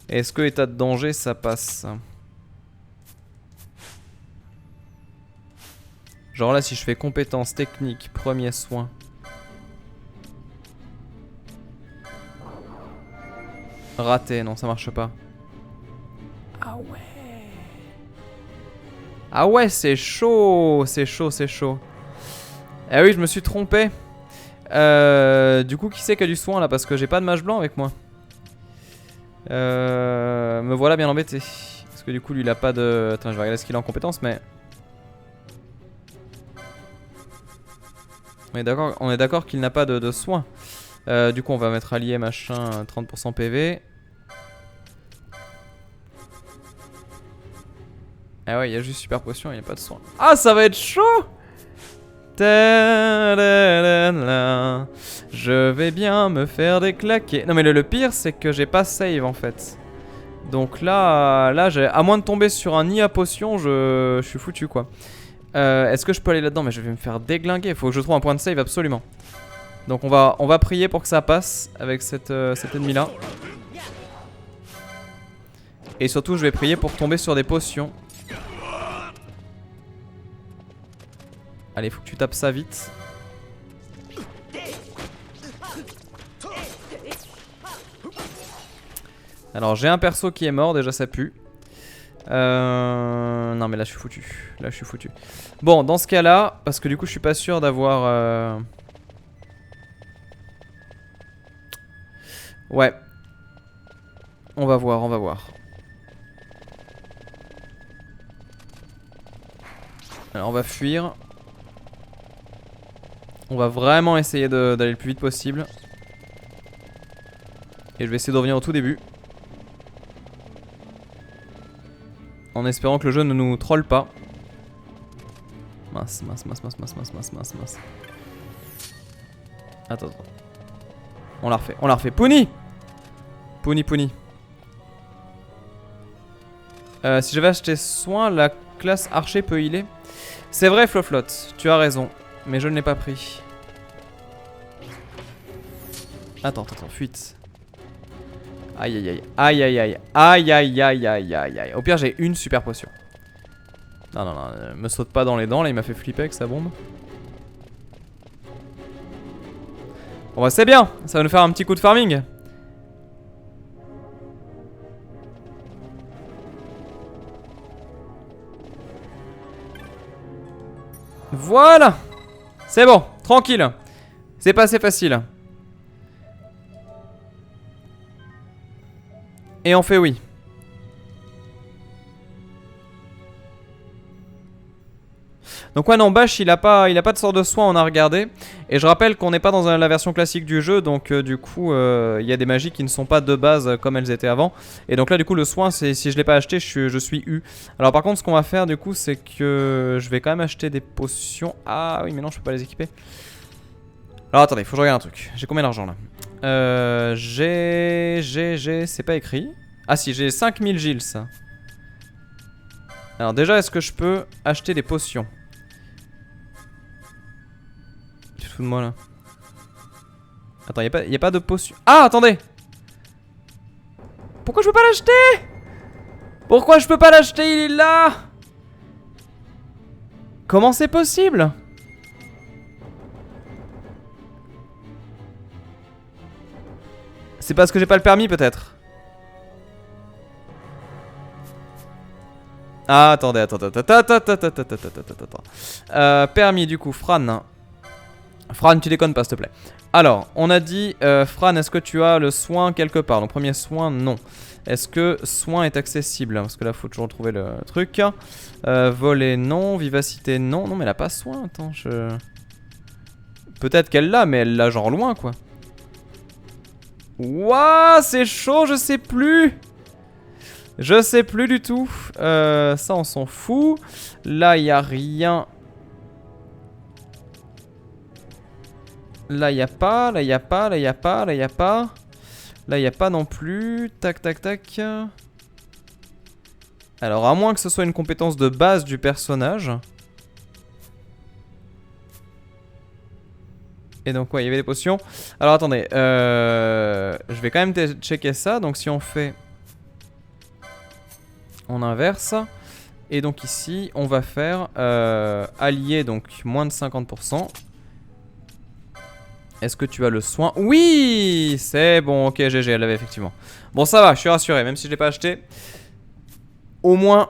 Est-ce que état de danger, ça passe? Genre là, si je fais compétences techniques, premier soin. Raté, non, ça marche pas. Ah ouais. Ah ouais, c'est chaud. C'est chaud. Eh oui, je me suis trompé. Du coup, qui c'est qui a du soin là? Parce que j'ai pas de mage blanc avec moi. Me voilà bien embêté. Parce que du coup, lui, il a pas de... Attends, je vais regarder ce qu'il a en compétences, mais... On est d'accord qu'il n'a pas de soins. Du coup on va mettre allié machin 30% PV. Ah ouais, il y a juste super potion, il n'y a pas de soins. Ah, ça va être chaud. Je vais bien me faire déclaquer. Non mais le pire c'est que j'ai pas save en fait. Donc là à moins de tomber sur un nid à potion, je suis foutu quoi. Est-ce que je peux aller là-dedans? Mais je vais me faire déglinguer. Faut que je trouve un point de save absolument. Donc on va prier pour que ça passe avec cet ennemi là. Et surtout je vais prier pour tomber sur des potions. Allez, faut que tu tapes ça vite. Alors j'ai un perso qui est mort, déjà ça pue. Non mais là je suis foutu. Là je suis foutu. Bon dans ce cas là, parce que du coup je suis pas sûr d'avoir... Ouais. On va voir, on va voir. Alors on va fuir. On va vraiment essayer d'aller le plus vite possible. Et je vais essayer de revenir au tout début. En espérant que le jeu ne nous troll pas. Mince. Attends. On l'a refait. Puni. Si j'avais acheté soin, la classe archer peut healer. C'est vrai Floflot, tu as raison. Mais je ne l'ai pas pris. Attends, fuite. Aïe. Au pire, j'ai une super potion. Non, me saute pas dans les dents, là, il m'a fait flipper avec sa bombe. Bon bah c'est bien, ça va nous faire un petit coup de farming. Voilà. C'est bon, tranquille. C'est passé facile. Et on fait oui. Donc ouais non, Bash il a pas de sort de soin, on a regardé. Et je rappelle qu'on n'est pas dans la version classique du jeu. Donc du coup il y a des magies qui ne sont pas de base comme elles étaient avant. Et donc là du coup le soin c'est, si je l'ai pas acheté je suis U. Alors par contre ce qu'on va faire du coup c'est que je vais quand même acheter des potions. Ah oui mais non je peux pas les équiper. Alors attendez, faut que je regarde un truc. J'ai combien d'argent là? C'est pas écrit. Ah si, j'ai 5000 Gils. Alors déjà, est-ce que je peux acheter des potions? Tu te fous de moi là? Attends, y a pas de potions. Ah, attendez! Pourquoi je peux pas l'acheter? Pourquoi je peux pas l'acheter? Il est là! Comment c'est possible? C'est parce que j'ai pas le permis peut-être. Ah attendez. Permis du coup, Fran. Fran, tu déconnes pas s'il te plaît. Alors, on a dit, Fran, est-ce que tu as le soin quelque part? Donc premier soin, non. Est-ce que soin est accessible? Parce que là, faut toujours trouver le truc. Voler, non. Vivacité, non. Non, mais elle a pas soin. Attends, peut-être qu'elle l'a, mais elle l'a genre loin, quoi. Ouah, c'est chaud, je sais plus. Je sais plus du tout. Ça, on s'en fout. Là, il n'y a rien. Là, il n'y a pas. Là, il n'y a pas. Là, il n'y a pas. Là, il n'y a pas. Là, il n'y a pas non plus. Tac. Alors, à moins que ce soit une compétence de base du personnage. Et donc, ouais, il y avait des potions. Alors, attendez. Je vais quand même checker ça. Donc, si on fait... On inverse. Et donc, ici, on va faire allié, donc moins de 50%. Est-ce que tu as le soin? Oui! C'est bon, ok, GG, elle l'avait effectivement. Bon, ça va, je suis rassuré, même si je l'ai pas acheté. Au moins...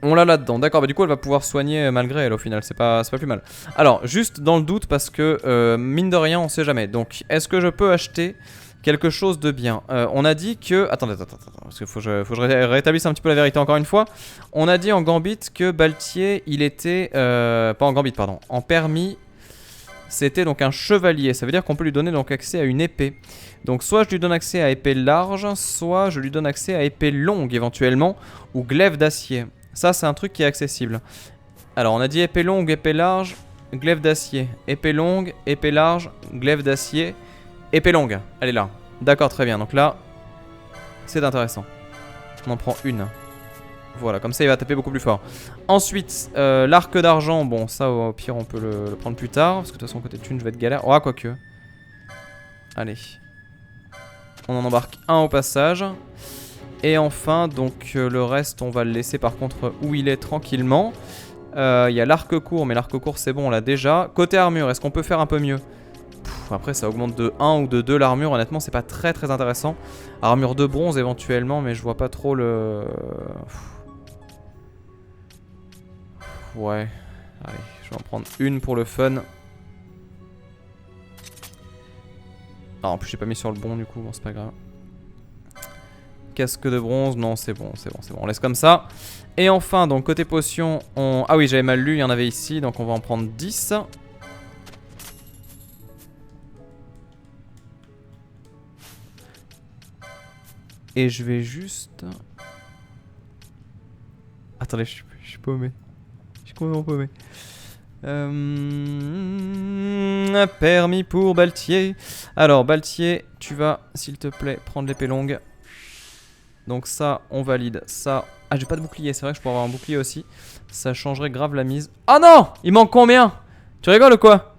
On l'a là-dedans, d'accord, bah du coup elle va pouvoir soigner malgré elle au final, c'est pas plus mal. Alors, juste dans le doute parce que mine de rien on sait jamais. Donc, est-ce que je peux acheter quelque chose de bien? On a dit que... Attendez, parce qu'il faut que je rétablisse un petit peu la vérité encore une fois. On a dit en Gambit que Baltier, il était... pas en Gambit, pardon, en permis, c'était donc un chevalier. Ça veut dire qu'on peut lui donner donc accès à une épée. Donc soit je lui donne accès à épée large, soit je lui donne accès à épée longue éventuellement, ou glaive d'acier. Ça, c'est un truc qui est accessible. Alors, on a dit épée longue, épée large, glaive d'acier. Épée longue, épée large, glaive d'acier, épée longue. Elle est là. D'accord, très bien. Donc là, c'est intéressant. On en prend une. Voilà, comme ça, il va taper beaucoup plus fort. Ensuite, l'arc d'argent. Bon, ça, au pire, on peut le prendre plus tard. Parce que de toute façon, côté thune, je vais être galère. Oh, quoique. Allez. On en embarque un au passage. Et enfin, donc le reste, on va le laisser par contre où il est tranquillement. Il y a l'arc court, mais l'arc court c'est bon, on l'a déjà. Côté armure, est-ce qu'on peut faire un peu mieux? Après, ça augmente de 1 ou de 2 l'armure. Honnêtement, c'est pas très intéressant. Armure de bronze éventuellement, mais je vois pas trop le... Ouais. Allez, je vais en prendre une pour le fun. Ah, en plus j'ai pas mis sur le bon du coup, bon c'est pas grave. Casque de bronze, non c'est bon, c'est bon, c'est bon, on laisse comme ça. Et enfin, donc côté potion, on... Ah oui, j'avais mal lu, il y en avait ici, donc on va en prendre 10. Et je vais juste... Attendez, je suis paumé. Je suis complètement paumé. Permis pour Baltier. Alors, Baltier, tu vas, s'il te plaît, prendre l'épée longue. Donc ça, on valide. Ça... Ah, j'ai pas de bouclier, c'est vrai que je pourrais avoir un bouclier aussi. Ça changerait grave la mise. Oh non! Il manque combien? Tu rigoles ou quoi?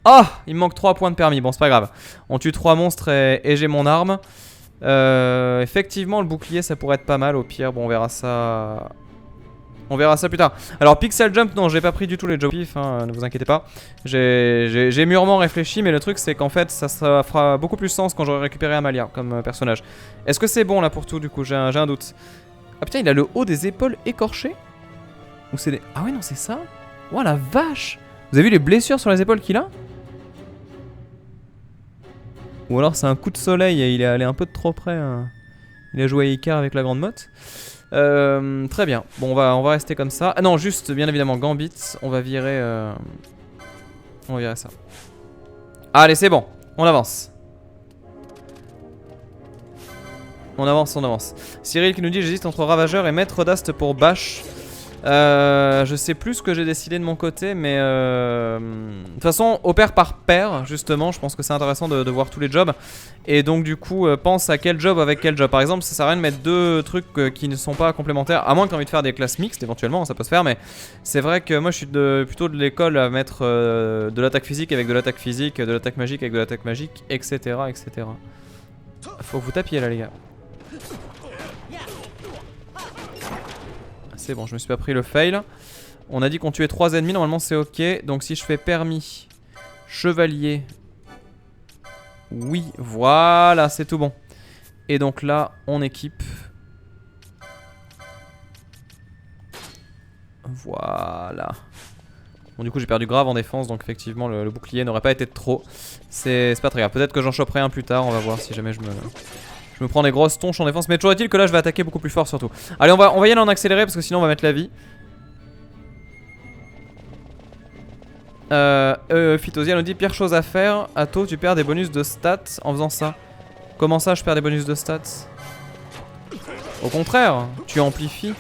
Ah! Il me manque 3 points de permis. Bon, c'est pas grave. On tue 3 monstres et j'ai mon arme. Effectivement, le bouclier, ça pourrait être pas mal. Au pire, bon, on verra ça... On verra ça plus tard. Alors Pixel Jump, non, j'ai pas pris du tout les jobs pif, hein, ne vous inquiétez pas. J'ai mûrement réfléchi, mais le truc c'est qu'en fait ça fera beaucoup plus sens quand j'aurai récupéré Amalia comme personnage. Est-ce que c'est bon là pour tout du coup? J'ai un doute. Ah putain, il a le haut des épaules écorché? Ou c'est des... Ah ouais non, c'est ça? Ouah la vache! Vous avez vu les blessures sur les épaules qu'il a? Ou alors c'est un coup de soleil et il est allé un peu de trop près. Hein. Il a joué à Icar avec la grande motte. Très bien. Bon, on va rester comme ça. Ah non, juste, bien évidemment, Gambit. On va virer... On va virer ça. Allez, c'est bon. On avance. On avance, on avance. Cyril qui nous dit, j'hésite entre Ravageur et Maître d'Ast pour Bash. Je sais plus ce que j'ai décidé de mon côté, mais de toute façon, opère par paire, justement. Je pense que c'est intéressant de voir tous les jobs. Et donc, du coup, pense à quel job avec quel job. Par exemple, ça sert à rien de mettre deux trucs qui ne sont pas complémentaires, à moins que tu aies envie de faire des classes mixtes, éventuellement, ça peut se faire. Mais c'est vrai que moi, je suis plutôt de l'école à mettre de l'attaque physique avec de l'attaque physique, de l'attaque magique avec de l'attaque magique, etc., etc. Faut que vous tapiez là, les gars. C'est bon, je me suis pas pris le fail. On a dit qu'on tuait 3 ennemis, normalement c'est ok. Donc si je fais permis, chevalier. Oui, voilà, c'est tout bon. Et donc là, on équipe. Voilà. Bon, du coup j'ai perdu grave en défense, donc effectivement le bouclier n'aurait pas été de trop. C'est pas très grave, peut-être que j'en choperai un plus tard, on va voir si jamais je me prends des grosses tonches en défense. Mais toujours est-il que là je vais attaquer beaucoup plus fort surtout. Allez, on va y aller en accéléré parce que sinon on va mettre la vie. Phytosia nous dit pire chose à faire. Atto, tu perds des bonus de stats en faisant ça. Comment ça je perds des bonus de stats? Au contraire, tu amplifies.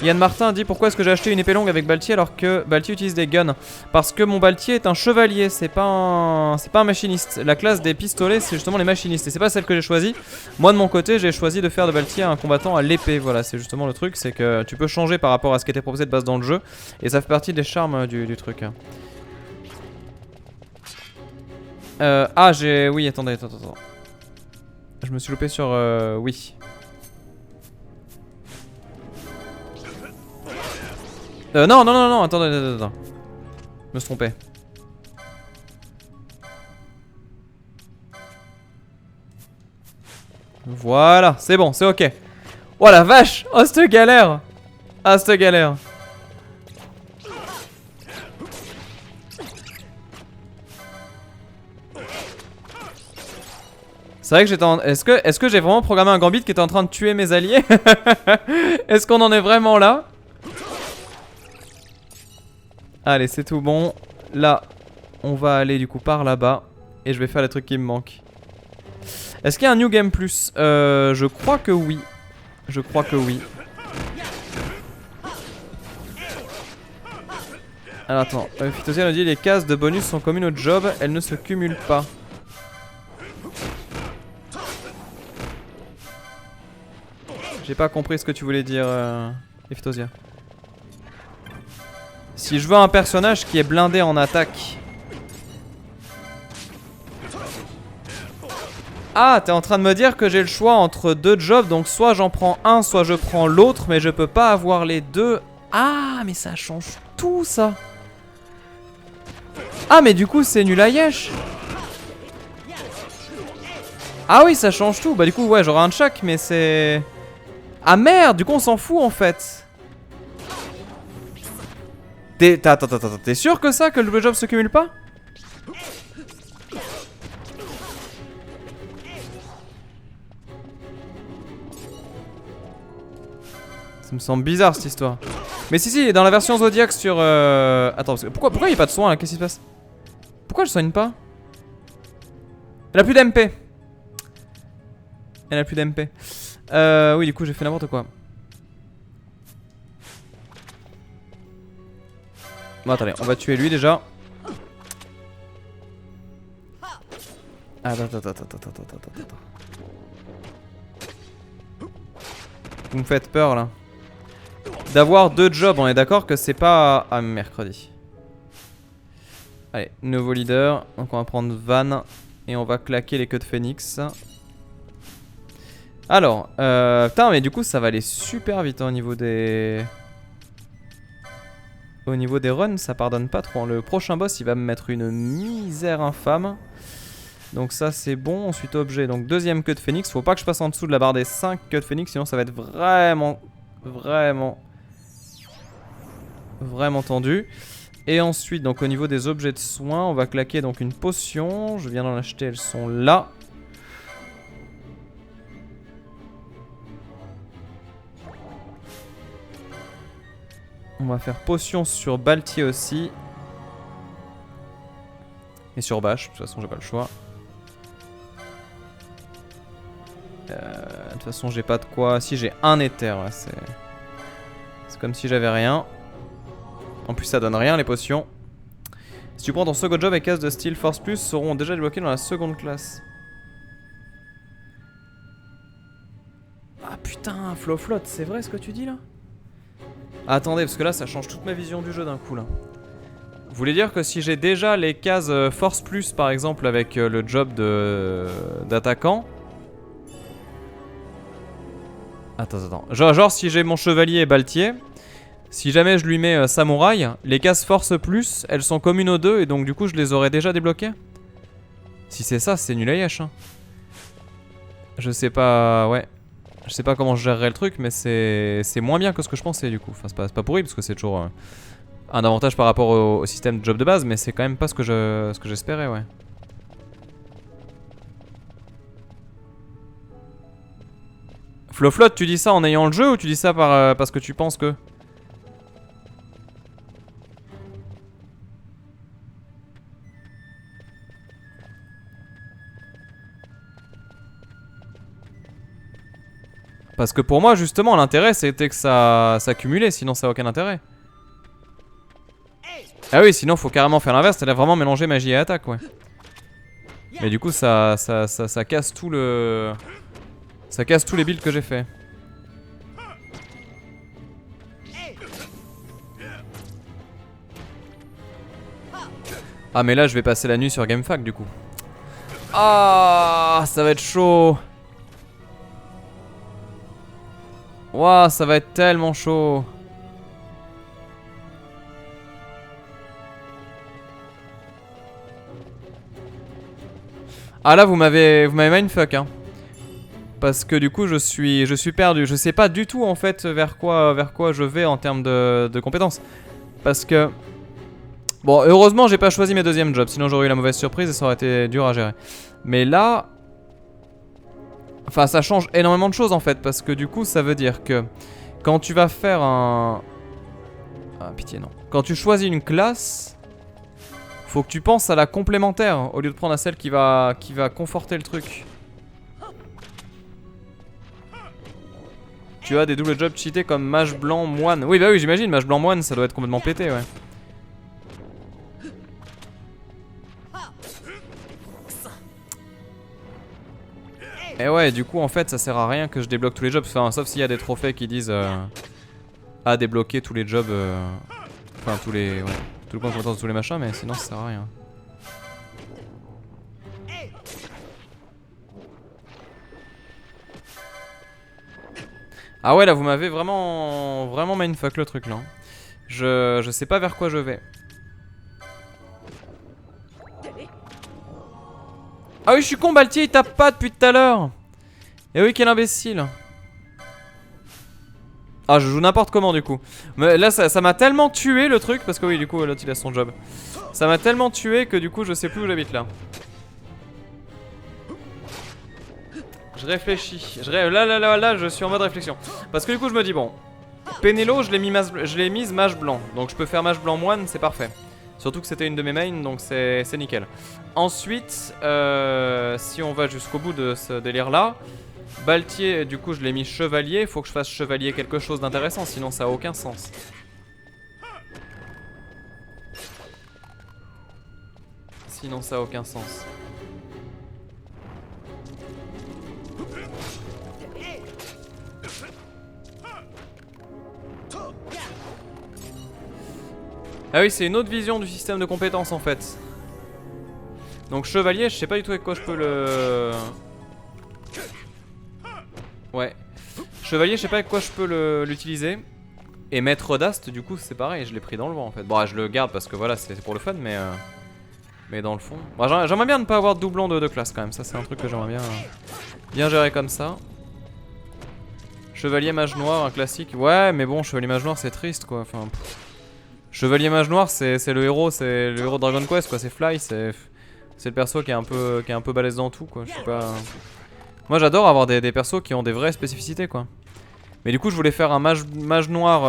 Yann Martin dit pourquoi est-ce que j'ai acheté une épée longue avec Baltier alors que Baltier utilise des guns? Parce que mon Baltier est un chevalier, c'est pas un machiniste. La classe des pistolets c'est justement les machinistes et c'est pas celle que j'ai choisie. Moi de mon côté j'ai choisi de faire de Baltier un combattant à l'épée. Voilà, c'est justement le truc, c'est que tu peux changer par rapport à ce qui était proposé de base dans le jeu. Et ça fait partie des charmes du truc. Ah j'ai... Oui attendez. Je me suis loupé sur... Oui. Non, attendez. Je me suis trompé. Voilà, c'est bon, c'est ok. Oh la vache! Oh cette galère! Ah cette galère! C'est vrai que j'étais en... Est-ce que j'ai vraiment programmé un gambit qui était en train de tuer mes alliés? Est-ce qu'on en est vraiment là? Allez, c'est tout bon. Là, on va aller du coup par là-bas. Et je vais faire les trucs qui me manquent. Est-ce qu'il y a un New Game Plus? Je crois que oui. Je crois que oui. Alors attends, Phytosia nous dit les cases de bonus sont communes au job, elles ne se cumulent pas. J'ai pas compris ce que tu voulais dire, Phytosia. Si je veux un personnage qui est blindé en attaque. Ah, t'es en train de me dire que j'ai le choix entre deux jobs, donc soit j'en prends un, soit je prends l'autre, mais je peux pas avoir les deux. Ah, mais ça change tout ça. Ah, mais du coup c'est nul à yesh. Ah oui, ça change tout. Bah du coup ouais, j'aurai un de chaque, mais c'est... Ah merde, du coup on s'en fout en fait. T'es sûr que ça, que le double job se cumule pas? Ça me semble bizarre cette histoire. Mais si, dans la version Zodiac sur... Attends, pourquoi il n'y a pas de soin là? Qu'est-ce qui se passe? Pourquoi je soigne pas? Elle a plus d'MP. Elle a plus d'MP. Oui, du coup, j'ai fait n'importe quoi. Bon, attendez, on va tuer lui déjà. Attends. Vous me faites peur là. D'avoir 2 jobs, on est d'accord que c'est pas à mercredi. Allez, nouveau leader. Donc on va prendre Van. Et on va claquer les queues de phénix. Alors, putain, mais du coup ça va aller super vite hein, au niveau des... Au niveau des runs, ça pardonne pas trop. Le prochain boss, il va me mettre une misère infâme. Donc ça c'est bon. Ensuite objet, donc deuxième queue de phénix. Faut pas que je passe en dessous de la barre des 5 queues de phénix, sinon ça va être vraiment tendu. Et ensuite, donc au niveau des objets de soins, on va claquer donc une potion. Je viens d'en acheter, elles sont là. On va faire potion sur Baltier aussi. Et sur Bash, de toute façon j'ai pas le choix. De toute façon j'ai pas de quoi. Si j'ai un éther, ouais, c'est comme si j'avais rien. En plus ça donne rien les potions. Si tu prends ton second job et cases de style force plus seront déjà débloqués dans la seconde classe. Ah putain, flotte, c'est vrai ce que tu dis là? Attendez, parce que là ça change toute ma vision du jeu d'un coup là. Vous voulez dire que si j'ai déjà les cases force plus par exemple avec le job d'attaquant. Attends. Genre si j'ai mon chevalier et Baltier, si jamais je lui mets samouraï, les cases force plus, elles sont communes aux deux et donc du coup je les aurais déjà débloquées. Si c'est ça, c'est nul à yesh. Hein. Je sais pas, ouais. Je sais pas comment je gérerai le truc, mais c'est moins bien que ce que je pensais du coup. Enfin, c'est pas pourri parce que c'est toujours un avantage par rapport au système de job de base, mais c'est quand même pas ce que j'espérais, ouais. Flotte, tu dis ça en ayant le jeu ou tu dis ça parce que tu penses que... Parce que pour moi, justement, l'intérêt, c'était que ça cumulait, sinon ça n'a aucun intérêt. Ah oui, sinon, faut carrément faire l'inverse, c'est-à-dire vraiment mélanger magie et attaque, ouais. Mais du coup, ça casse tout le... Ça casse tous les builds que j'ai fait. Ah, mais là, je vais passer la nuit sur GameFAQ, du coup. Ah, ça va être chaud. Waouh, ça va être tellement chaud. Ah là vous m'avez mindfuck hein. Parce que du coup je suis perdu. Je sais pas du tout en fait vers quoi je vais en termes de compétences. Parce que... Bon heureusement j'ai pas choisi mes deuxièmes jobs. Sinon j'aurais eu la mauvaise surprise et ça aurait été dur à gérer. Mais là... Enfin ça change énormément de choses en fait. Parce que du coup ça veut dire que... Quand tu vas faire un... Ah pitié non. Quand tu choisis une classe... Faut que tu penses à la complémentaire au lieu de prendre à celle qui va conforter le truc. Tu as des doubles jobs cheatés comme mage blanc moine. Oui bah oui j'imagine, mage blanc moine ça doit être complètement pété ouais. Et ouais du coup en fait ça sert à rien que je débloque tous les jobs. Enfin sauf s'il y a des trophées qui disent à débloquer tous les jobs. Enfin tous les... Ouais. Tout le point de compétence de tous les machins, mais sinon ça sert à rien. Ah ouais là vous m'avez vraiment mindfuck le truc là. Je sais pas vers quoi je vais. Ah oui je suis con Baltier il tape pas depuis tout à l'heure. Et oui quel imbécile. Ah, je joue n'importe comment du coup. Mais là, ça m'a tellement tué le truc. Parce que oui, du coup, l'autre il a son job. Ça m'a tellement tué que du coup, je sais plus où j'habite là. Je réfléchis. Là, je suis en mode réflexion. Parce que du coup, je me dis, bon, Pénélo, je l'ai mise mage blanc. Donc je peux faire mage blanc moine, c'est parfait. Surtout que c'était une de mes mains, donc c'est nickel. Ensuite, si on va jusqu'au bout de ce délire là, Baltier, du coup, je l'ai mis chevalier. Faut que je fasse chevalier quelque chose d'intéressant, sinon ça a aucun sens. Sinon ça a aucun sens. Ah oui, c'est une autre vision du système de compétences en fait. Donc chevalier, je sais pas du tout avec quoi je peux le... Ouais. Chevalier, je sais pas avec quoi je peux l'utiliser. Et maître d'Ast, du coup, c'est pareil, je l'ai pris dans le vent en fait. Bon, je le garde parce que voilà, c'est pour le fun, mais dans le fond... Bon, j'aimerais bien ne pas avoir de doublon de classe quand même. Ça, c'est un truc que j'aimerais bien gérer comme ça. Chevalier mage noir, un classique. Ouais, mais bon, chevalier mage noir, c'est triste quoi. Enfin... Chevalier mage noir, c'est le héros de Dragon Quest quoi, c'est Fly, c'est le perso qui est un peu balèze dans tout quoi, je sais pas. Moi j'adore avoir des persos qui ont des vraies spécificités quoi. Mais du coup je voulais faire un mage noir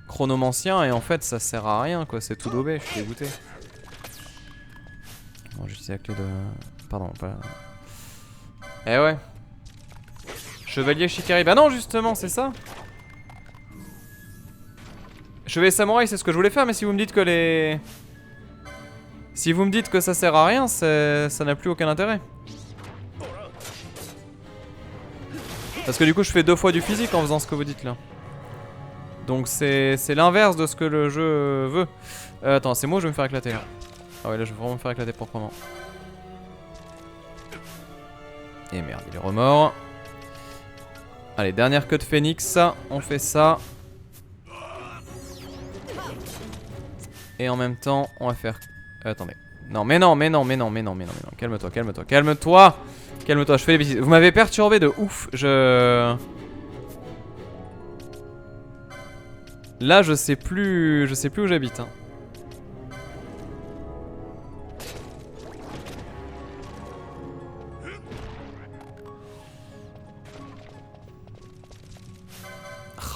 chronomancien et en fait ça sert à rien quoi, c'est tout daubé, je suis dégoûté. Bon, j'utilise la clé de... Pardon, pas... Eh ouais. Chevalier Shikari, bah non justement c'est ça. Chevalier samouraï, c'est ce que je voulais faire, mais si vous me dites que les... Si vous me dites que ça sert à rien, ça n'a plus aucun intérêt. Parce que du coup, je fais 2 fois du physique en faisant ce que vous dites là. Donc c'est l'inverse de ce que le jeu veut. Attends, c'est moi ou je vais me faire éclater là? Ah ouais, là je vais vraiment me faire éclater proprement. Et merde, il est remords. Allez, dernière queue de phénix, on fait ça. Et en même temps, on va faire... attendez. Non, mais non. Calme-toi. Calme-toi, je fais des bêtises. Vous m'avez perturbé de ouf. Là, je sais plus où j'habite. Hein.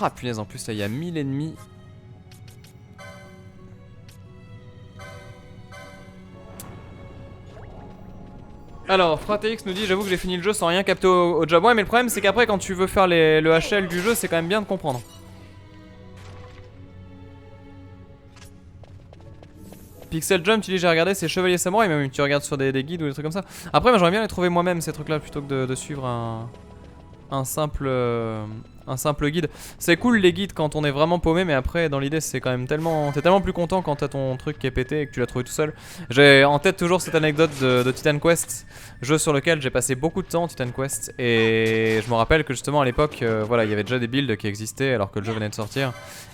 Ah, punaise, en plus, là, il y a 1000 ennemis. Alors, Frateix nous dit, j'avoue que j'ai fini le jeu sans rien capter au job. Ouais, mais le problème c'est qu'après quand tu veux faire le HL du jeu, c'est quand même bien de comprendre. Pixel Jump, tu dis j'ai regardé, c'est Chevalier Samouraï, mais même tu regardes sur des guides ou des trucs comme ça. Après, moi j'aimerais bien les trouver moi-même ces trucs là plutôt que de suivre un simple guide. C'est cool les guides quand on est vraiment paumé, mais après dans l'idée c'est quand même tellement... T'es tellement plus content quand t'as ton truc qui est pété et que tu l'as trouvé tout seul. J'ai en tête toujours cette anecdote de Titan Quest, jeu sur lequel j'ai passé beaucoup de temps, Titan Quest. Et je me rappelle que justement à l'époque, voilà, il y avait déjà des builds qui existaient alors que le jeu venait de sortir.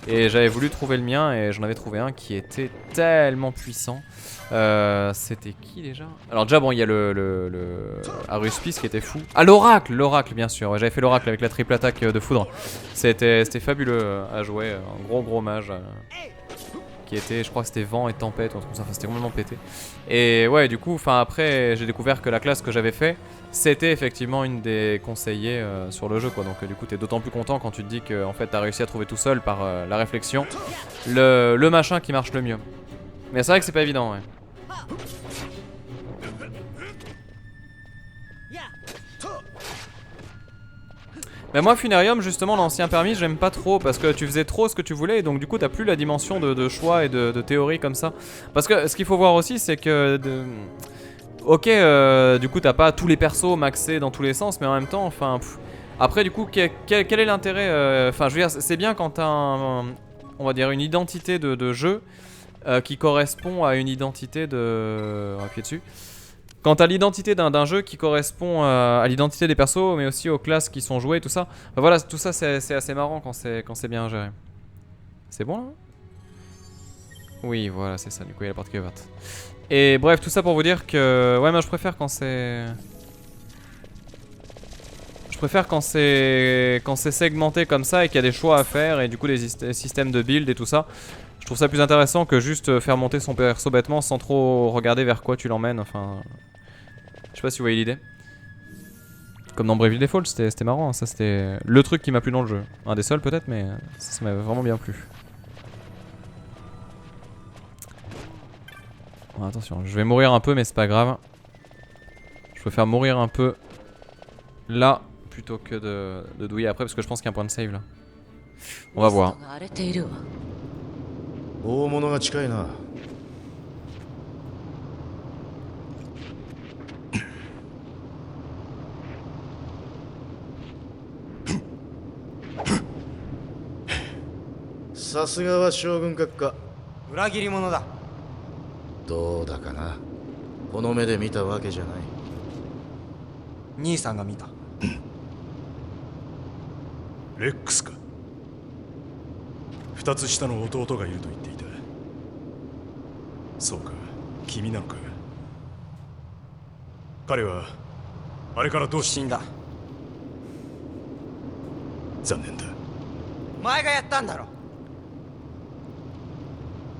Et j'avais voulu trouver le mien et j'en avais trouvé un qui était tellement puissant. C'était qui déjà? Alors déjà bon, il y a le Aruspice qui était fou. Ah, l'oracle bien sûr, ouais, j'avais fait l'oracle avec la triple attaque de foudre. C'était fabuleux à jouer, un gros mage qui était, je crois que c'était vent et tempête ou un truc comme ça, enfin c'était complètement pété. Et ouais, du coup, enfin après j'ai découvert que la classe que j'avais fait, c'était effectivement une des conseillées sur le jeu quoi. Donc du coup t'es d'autant plus content quand tu te dis que en fait t'as réussi à trouver tout seul par la réflexion le machin qui marche le mieux. Mais c'est vrai que c'est pas évident, ouais. Mais moi Funerium justement l'ancien permis j'aime pas trop parce que tu faisais trop ce que tu voulais et donc du coup t'as plus la dimension de choix et de théorie comme ça. Parce que ce qu'il faut voir aussi c'est que ok du coup t'as pas tous les persos maxés dans tous les sens mais en même temps enfin après du coup quel est l'intérêt enfin je veux dire c'est bien quand t'as on va dire une identité de jeu qui correspond à une identité de... On va appuyer dessus. Quant à l'identité d'un jeu qui correspond à l'identité des persos, mais aussi aux classes qui sont jouées, tout ça. Enfin, voilà, tout ça c'est assez marrant quand c'est bien géré. C'est bon là? Oui, voilà, c'est ça, du coup il y a la porte qui est ouverte. Et bref, tout ça pour vous dire que... Ouais, moi je préfère quand c'est... préfère quand c'est segmenté comme ça et qu'il y a des choix à faire et du coup des systèmes de build et tout ça. Je trouve ça plus intéressant que juste faire monter son perso bêtement sans trop regarder vers quoi tu l'emmènes. Enfin, je sais pas si vous voyez l'idée. Comme dans Bravely Default, c'était marrant. Hein. Ça, c'était le truc qui m'a plu dans le jeu. Un des seuls peut-être, mais ça m'a vraiment bien plu. Bon, attention, je vais mourir un peu, mais c'est pas grave. Je préfère mourir un peu là plutôt que de douiller après parce que je pense qu'il y a un point de save là. On va voir. 荒れているわ。大物が近いな。さすがは将軍閣下。裏切り者だ。どうだかな。この目で見たわけじゃない。兄さんが見た。レックスか。2つ下の弟がいると言っていた。そうか、君なのか。彼はあれからどうし死んだ。残念だ。お前がやったんだろ。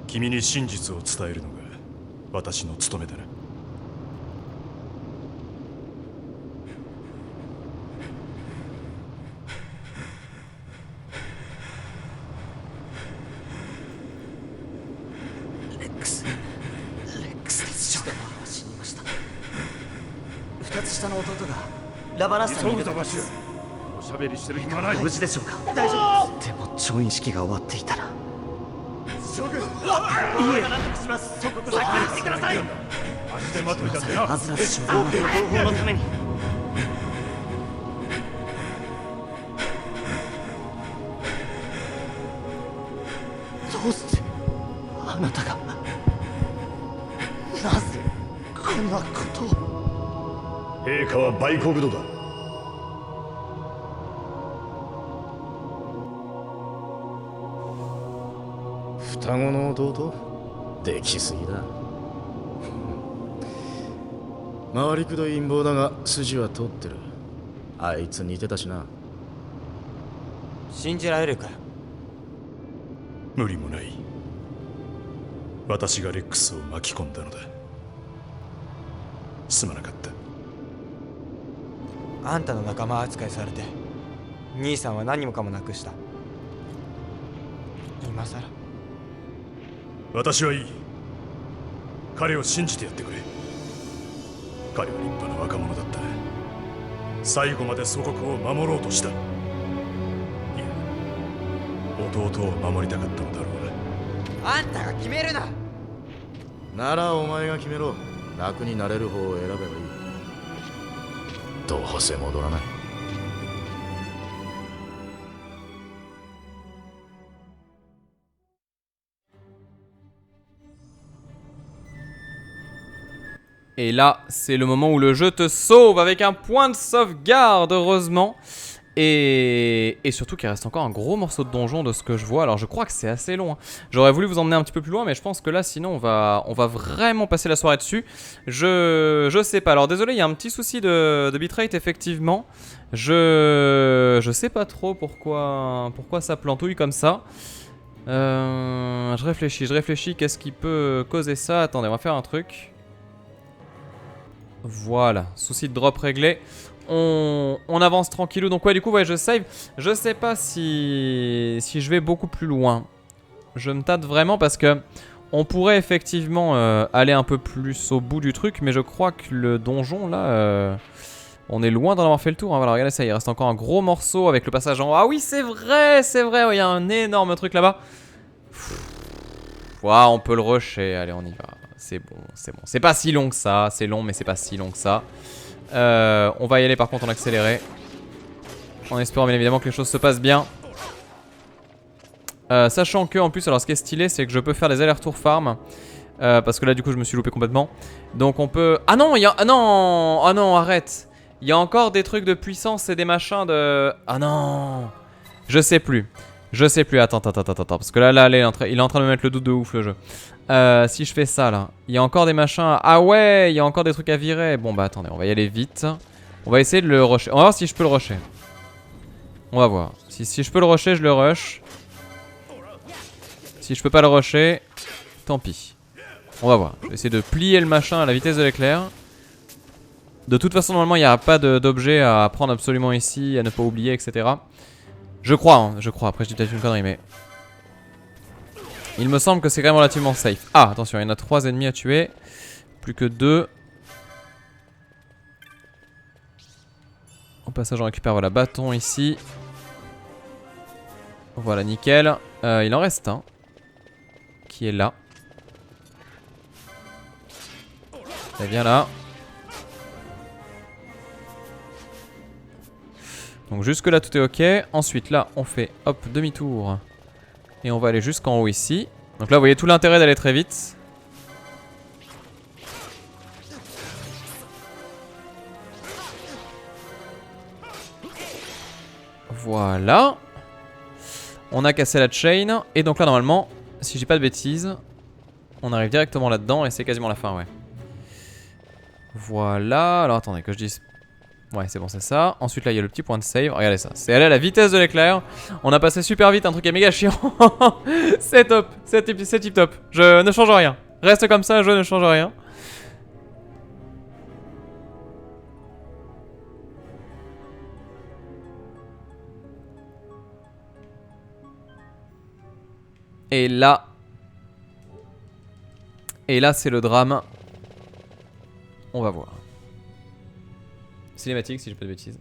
君に真実を伝えるのが私の務めだな。レックスですよ。死にました。2つ下の弟がラバラスタにいると。おしゃべりしてる暇はない。無事でしょうか。大丈夫です。でも調印式が終わっていたら。将軍、いいえ、何とかします。祖国先に来てください。足で待っておいたんだな。アズラス将軍の同胞のために。どうしてあなたがなぜこんなことを。陛下は売国奴だ。双子の弟？できすぎだ。回りくどい陰謀だが筋は通ってる。あいつ似てたしな。信じられるかよ。無理もない。私がレックスを巻き込んだのだ。すまなかった。あんたの仲間扱いされて兄さんは何もかもなくした。今さら。私はいい。彼を信じてやってくれ。彼は立派な若者だった。最後まで祖国を守ろうとした。いや、弟を守りたかったのだろうな。あんたが決めるな。ならお前が決めろ。楽になれる方を選べばいい。どうせ戻らない。Et là, c'est le moment où le jeu te sauve avec un point de sauvegarde, heureusement. Et surtout qu'il reste encore un gros morceau de donjon de ce que je vois. Alors je crois que c'est assez long. Hein. J'aurais voulu vous emmener un petit peu plus loin, mais je pense que là, sinon, on va vraiment passer la soirée dessus. Je sais pas. Alors désolé, il y a un petit souci de bitrate, effectivement. Je sais pas trop pourquoi ça plantouille comme ça. Je réfléchis. Qu'est-ce qui peut causer ça? Attendez, on va faire un truc. Voilà, souci de drop réglé. On avance tranquillou. Donc ouais, du coup, ouais, je save. Je sais pas si je vais beaucoup plus loin. Je me tâte vraiment parce que on pourrait effectivement aller un peu plus au bout du truc. Mais je crois que le donjon, là, on est loin d'en avoir fait le tour. Hein. Voilà, regardez ça, il reste encore un gros morceau avec le passage en haut. Ah oui, c'est vrai, il y a un énorme truc là-bas. Waouh, on peut le rusher. Allez, on y va. C'est bon. C'est pas si long que ça. C'est long, mais c'est pas si long que ça. On va y aller par contre en accéléré. En espérant bien évidemment que les choses se passent bien. Sachant que en plus, alors ce qui est stylé, c'est que je peux faire des allers-retours farm. Parce que là du coup je me suis loupé complètement. Donc on peut... Ah non, il y a... Ah non, arrête. Il y a encore des trucs de puissance et des machins de... Ah non. Je sais plus. Attends. Parce que là il est en train de me mettre le doute de ouf le jeu. Si je fais ça là, il y a encore des machins. Ah ouais, il y a encore des trucs à virer. Bon bah attendez, on va y aller vite. On va essayer de le rusher. On va voir si je peux le rusher. On va voir. Si je peux le rusher, je le rush. Si je peux pas le rusher, tant pis. On va voir. Je vais essayer de plier le machin à la vitesse de l'éclair. De toute façon, normalement, il n'y a pas d'objet à prendre absolument ici, à ne pas oublier, etc. Je crois, hein, je crois. Après, je dis peut-être une connerie, mais... Il me semble que c'est quand même relativement safe. Ah, attention, il y en a 3 ennemis à tuer. Plus que 2. Au passage, on récupère, voilà, bâton ici. Voilà, nickel. Il en reste un. Qui est là. Ça vient là. Donc jusque là tout est ok. Ensuite là on fait hop demi-tour. Et on va aller jusqu'en haut ici. Donc là vous voyez tout l'intérêt d'aller très vite. Voilà. On a cassé la chain. Et donc là normalement, si j'ai pas de bêtises, on arrive directement là-dedans et c'est quasiment la fin, ouais. Voilà. Alors attendez que je dise... Ouais, c'est bon, c'est ça. Ensuite, là, il y a le petit point de save. Regardez ça. C'est aller à la vitesse de l'éclair. On a passé super vite un truc qui est méga chiant. C'est top. C'est tip top. Je ne change rien. Reste comme ça, je ne change rien. Et là... Et là, c'est le drame. On va voir. Cinématique si j'ai pas de bêtises.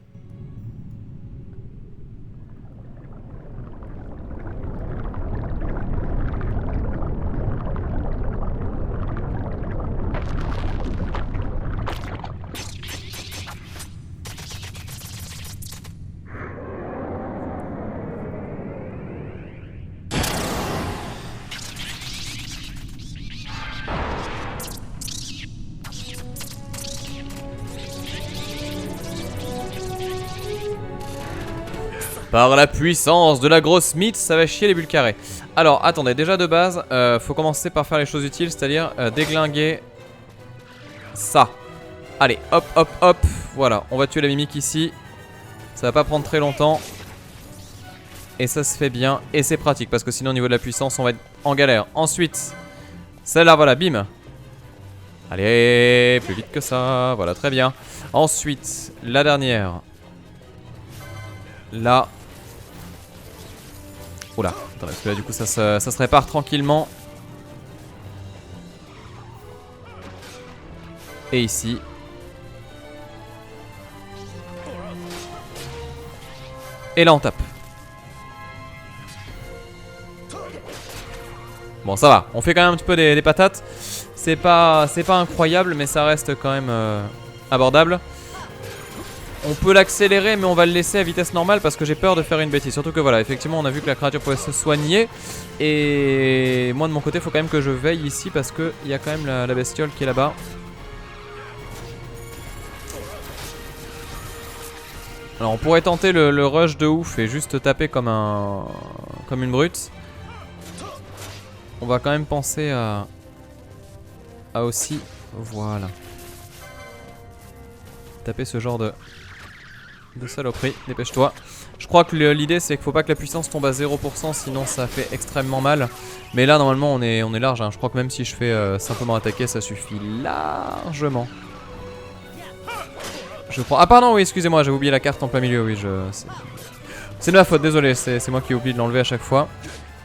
Par la puissance de la grosse mythe, ça va chier les bulles carrées. Alors, attendez, déjà de base, faut commencer par faire les choses utiles, c'est-à-dire déglinguer ça. Allez, hop, hop, hop. Voilà, on va tuer la mimique ici. Ça va pas prendre très longtemps. Et ça se fait bien, et c'est pratique, parce que sinon au niveau de la puissance, on va être en galère. Ensuite, celle-là, voilà, bim. Allez, plus vite que ça, voilà, très bien. Ensuite, la dernière. Là. Oula, attendez, parce que là du coup ça se répare tranquillement. Et ici. Et là on tape. Bon ça va, on fait quand même un petit peu des patates. C'est pas incroyable mais ça reste quand même abordable. On peut l'accélérer mais on va le laisser à vitesse normale parce que j'ai peur de faire une bêtise. Surtout que voilà, effectivement on a vu que la créature pouvait se soigner. Et moi de mon côté il faut quand même que je veille ici parce qu'il y a quand même la bestiole qui est là-bas. Alors on pourrait tenter le rush de ouf et juste taper comme une brute. On va quand même penser à aussi, voilà, taper ce genre de saloperie, dépêche-toi. Je crois que l'idée c'est qu'il faut pas que la puissance tombe à 0% sinon ça fait extrêmement mal. Mais là normalement on est large, hein. Je crois que même si je fais simplement attaquer ça suffit largement. Je crois. Ah pardon, oui, excusez-moi, j'avais oublié la carte en plein milieu, oui, c'est de ma faute, désolé, c'est moi qui ai oublié de l'enlever à chaque fois.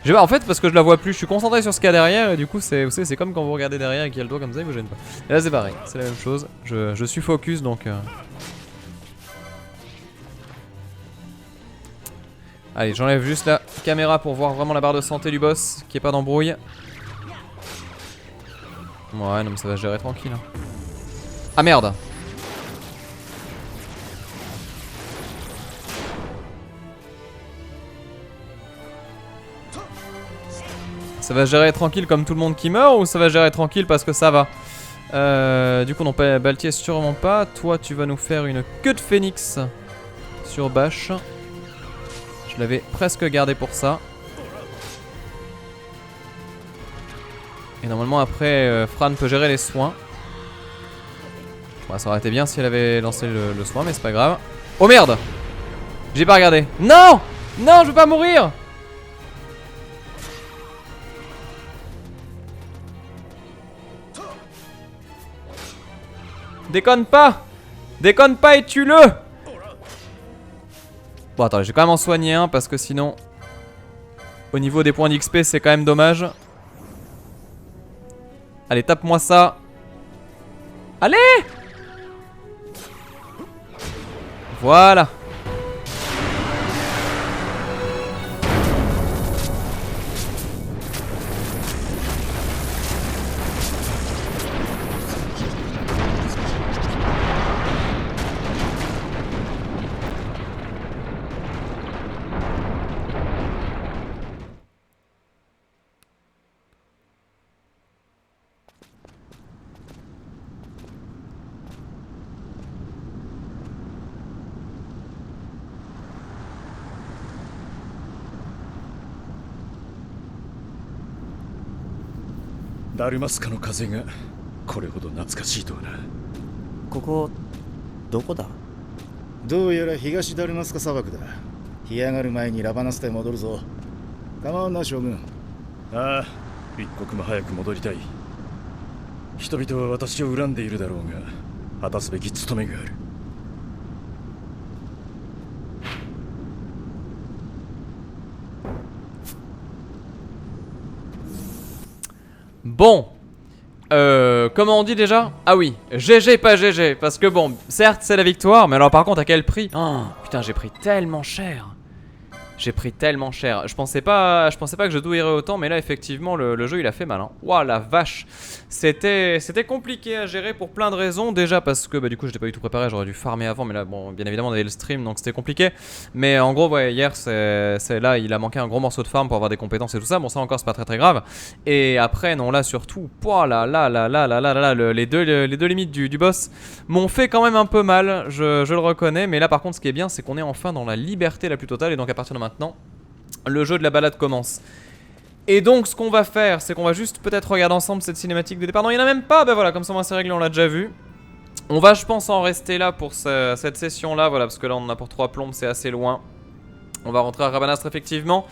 En fait, parce que je la vois plus, je suis concentré sur ce qu'il y a derrière et du coup, vous savez, c'est comme quand vous regardez derrière et qu'il y a le doigt comme ça, il vous gêne pas. Et là, c'est pareil, c'est la même chose. Je suis focus donc. Allez, j'enlève juste la caméra pour voir vraiment la barre de santé du boss, qu'il n'y ait pas d'embrouille. Ouais, non, mais ça va se gérer tranquille. Hein. Ah merde! Ça va gérer tranquille comme tout le monde qui meurt ou ça va gérer tranquille parce que ça va? Du coup non, Baltier sûrement pas. Toi tu vas nous faire une queue de phénix sur Bash. Je l'avais presque gardé pour ça. Et normalement après Fran peut gérer les soins. Ouais, ça aurait été bien si elle avait lancé le soin, mais c'est pas grave. Oh merde! J'ai pas regardé. Non! Non, je veux pas mourir! Déconne pas! Déconne pas et tue-le! Bon, attends, je vais quand même en soigner un parce que sinon, au niveau des points d'XP, c'est quand même dommage. Allez, tape-moi ça. Allez! Voilà.ダルマスカの風がこれほど懐かしいとはな。ここどこだ？どうやら東ダルマスカ砂漠だ。干上がる前にラバナスタへ戻るぞ。構わんな将軍。ああ、一刻も早く戻りたい。人々は私を恨んでいるだろうが、果たすべき務めがある。Bon. Comment on dit déjà? Ah oui, GG pas GG. Parce que bon, certes c'est la victoire, mais alors par contre à quel prix? Oh, putain, j'ai pris tellement cher. J'ai pris tellement cher. Je pensais pas que je douillerais autant, mais là effectivement le jeu il a fait mal. Hein. Ouah la vache. C'était compliqué à gérer pour plein de raisons. Déjà parce que bah, du coup je n'étais pas du tout préparé, j'aurais dû farmer avant, mais là bon bien évidemment on avait le stream donc c'était compliqué. Mais en gros ouais, hier c'est là il a manqué un gros morceau de farm pour avoir des compétences et tout ça. Bon ça encore c'est pas très grave. Et après non là surtout, pouah les deux limites du boss m'ont fait quand même un peu mal, je le reconnais. Mais là par contre ce qui est bien c'est qu'on est enfin dans la liberté la plus totale et donc à partir de maintenant le jeu de la balade commence. Et donc ce qu'on va faire c'est qu'on va juste peut-être regarder ensemble cette cinématique de départ. Non il n'y en a même pas, bah voilà comme ça moi c'est réglé, on l'a déjà vu. On va je pense en rester là pour cette session là, voilà parce que là on en a pour 3 plombes, c'est assez loin. On va rentrer à Rabanastre effectivement.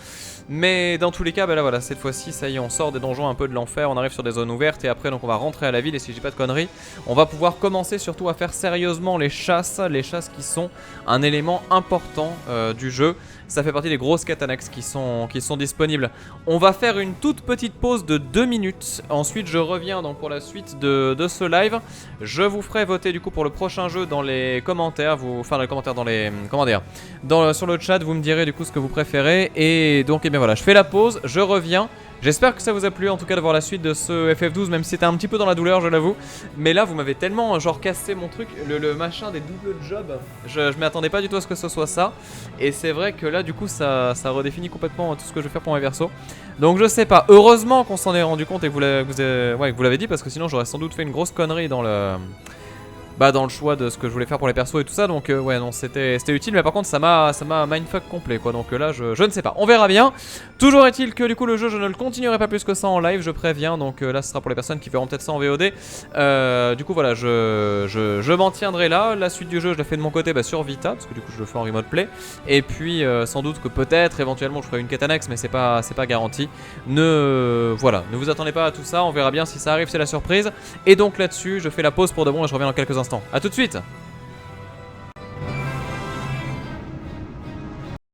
Mais dans tous les cas, bah là voilà, cette fois-ci, ça y est, on sort des donjons un peu de l'enfer, on arrive sur des zones ouvertes et après donc on va rentrer à la ville et si je dis pas de conneries, on va pouvoir commencer surtout à faire sérieusement les chasses qui sont un élément important du jeu. Ça fait partie des grosses quêtes annexes qui sont disponibles. On va faire une toute petite pause de 2 minutes. Ensuite, je reviens donc pour la suite de ce live. Je vous ferai voter du coup pour le prochain jeu dans les commentaires. Enfin, dans les commentaires, dans les... Comment dire sur le chat, vous me direz du coup ce que vous préférez. Et donc, eh bien voilà, je fais la pause, je reviens. J'espère que ça vous a plu en tout cas de voir la suite de ce FF12, même si c'était un petit peu dans la douleur, je l'avoue. Mais là, vous m'avez tellement genre cassé mon truc, le machin des doubles jobs. Je m'y attendais pas du tout à ce que ce soit ça. Et c'est vrai que là, du coup, ça redéfinit complètement tout ce que je vais faire pour mes persos. Donc je sais pas, heureusement qu'on s'en est rendu compte et que vous l'avez dit, parce que sinon j'aurais sans doute fait une grosse connerie dans le... dans le choix de ce que je voulais faire pour les persos et tout ça. Donc ouais non c'était utile, mais par contre ça m'a mindfuck complet quoi. Donc là je ne sais pas, on verra bien. Toujours est-il que du coup le jeu je ne le continuerai pas plus que ça en live, je préviens. Donc là ce sera pour les personnes qui verront peut-être ça en VOD. Du coup voilà, je m'en tiendrai là. La suite du jeu je la fais de mon côté sur Vita, parce que du coup je le fais en remote play. Et puis sans doute que peut-être éventuellement je ferai une quête annexe, mais c'est pas garanti. Voilà, ne vous attendez pas à tout ça, on verra bien si ça arrive, c'est la surprise. Et donc là-dessus je fais la pause pour de bon et je reviens dans quelques instants. A tout de suite.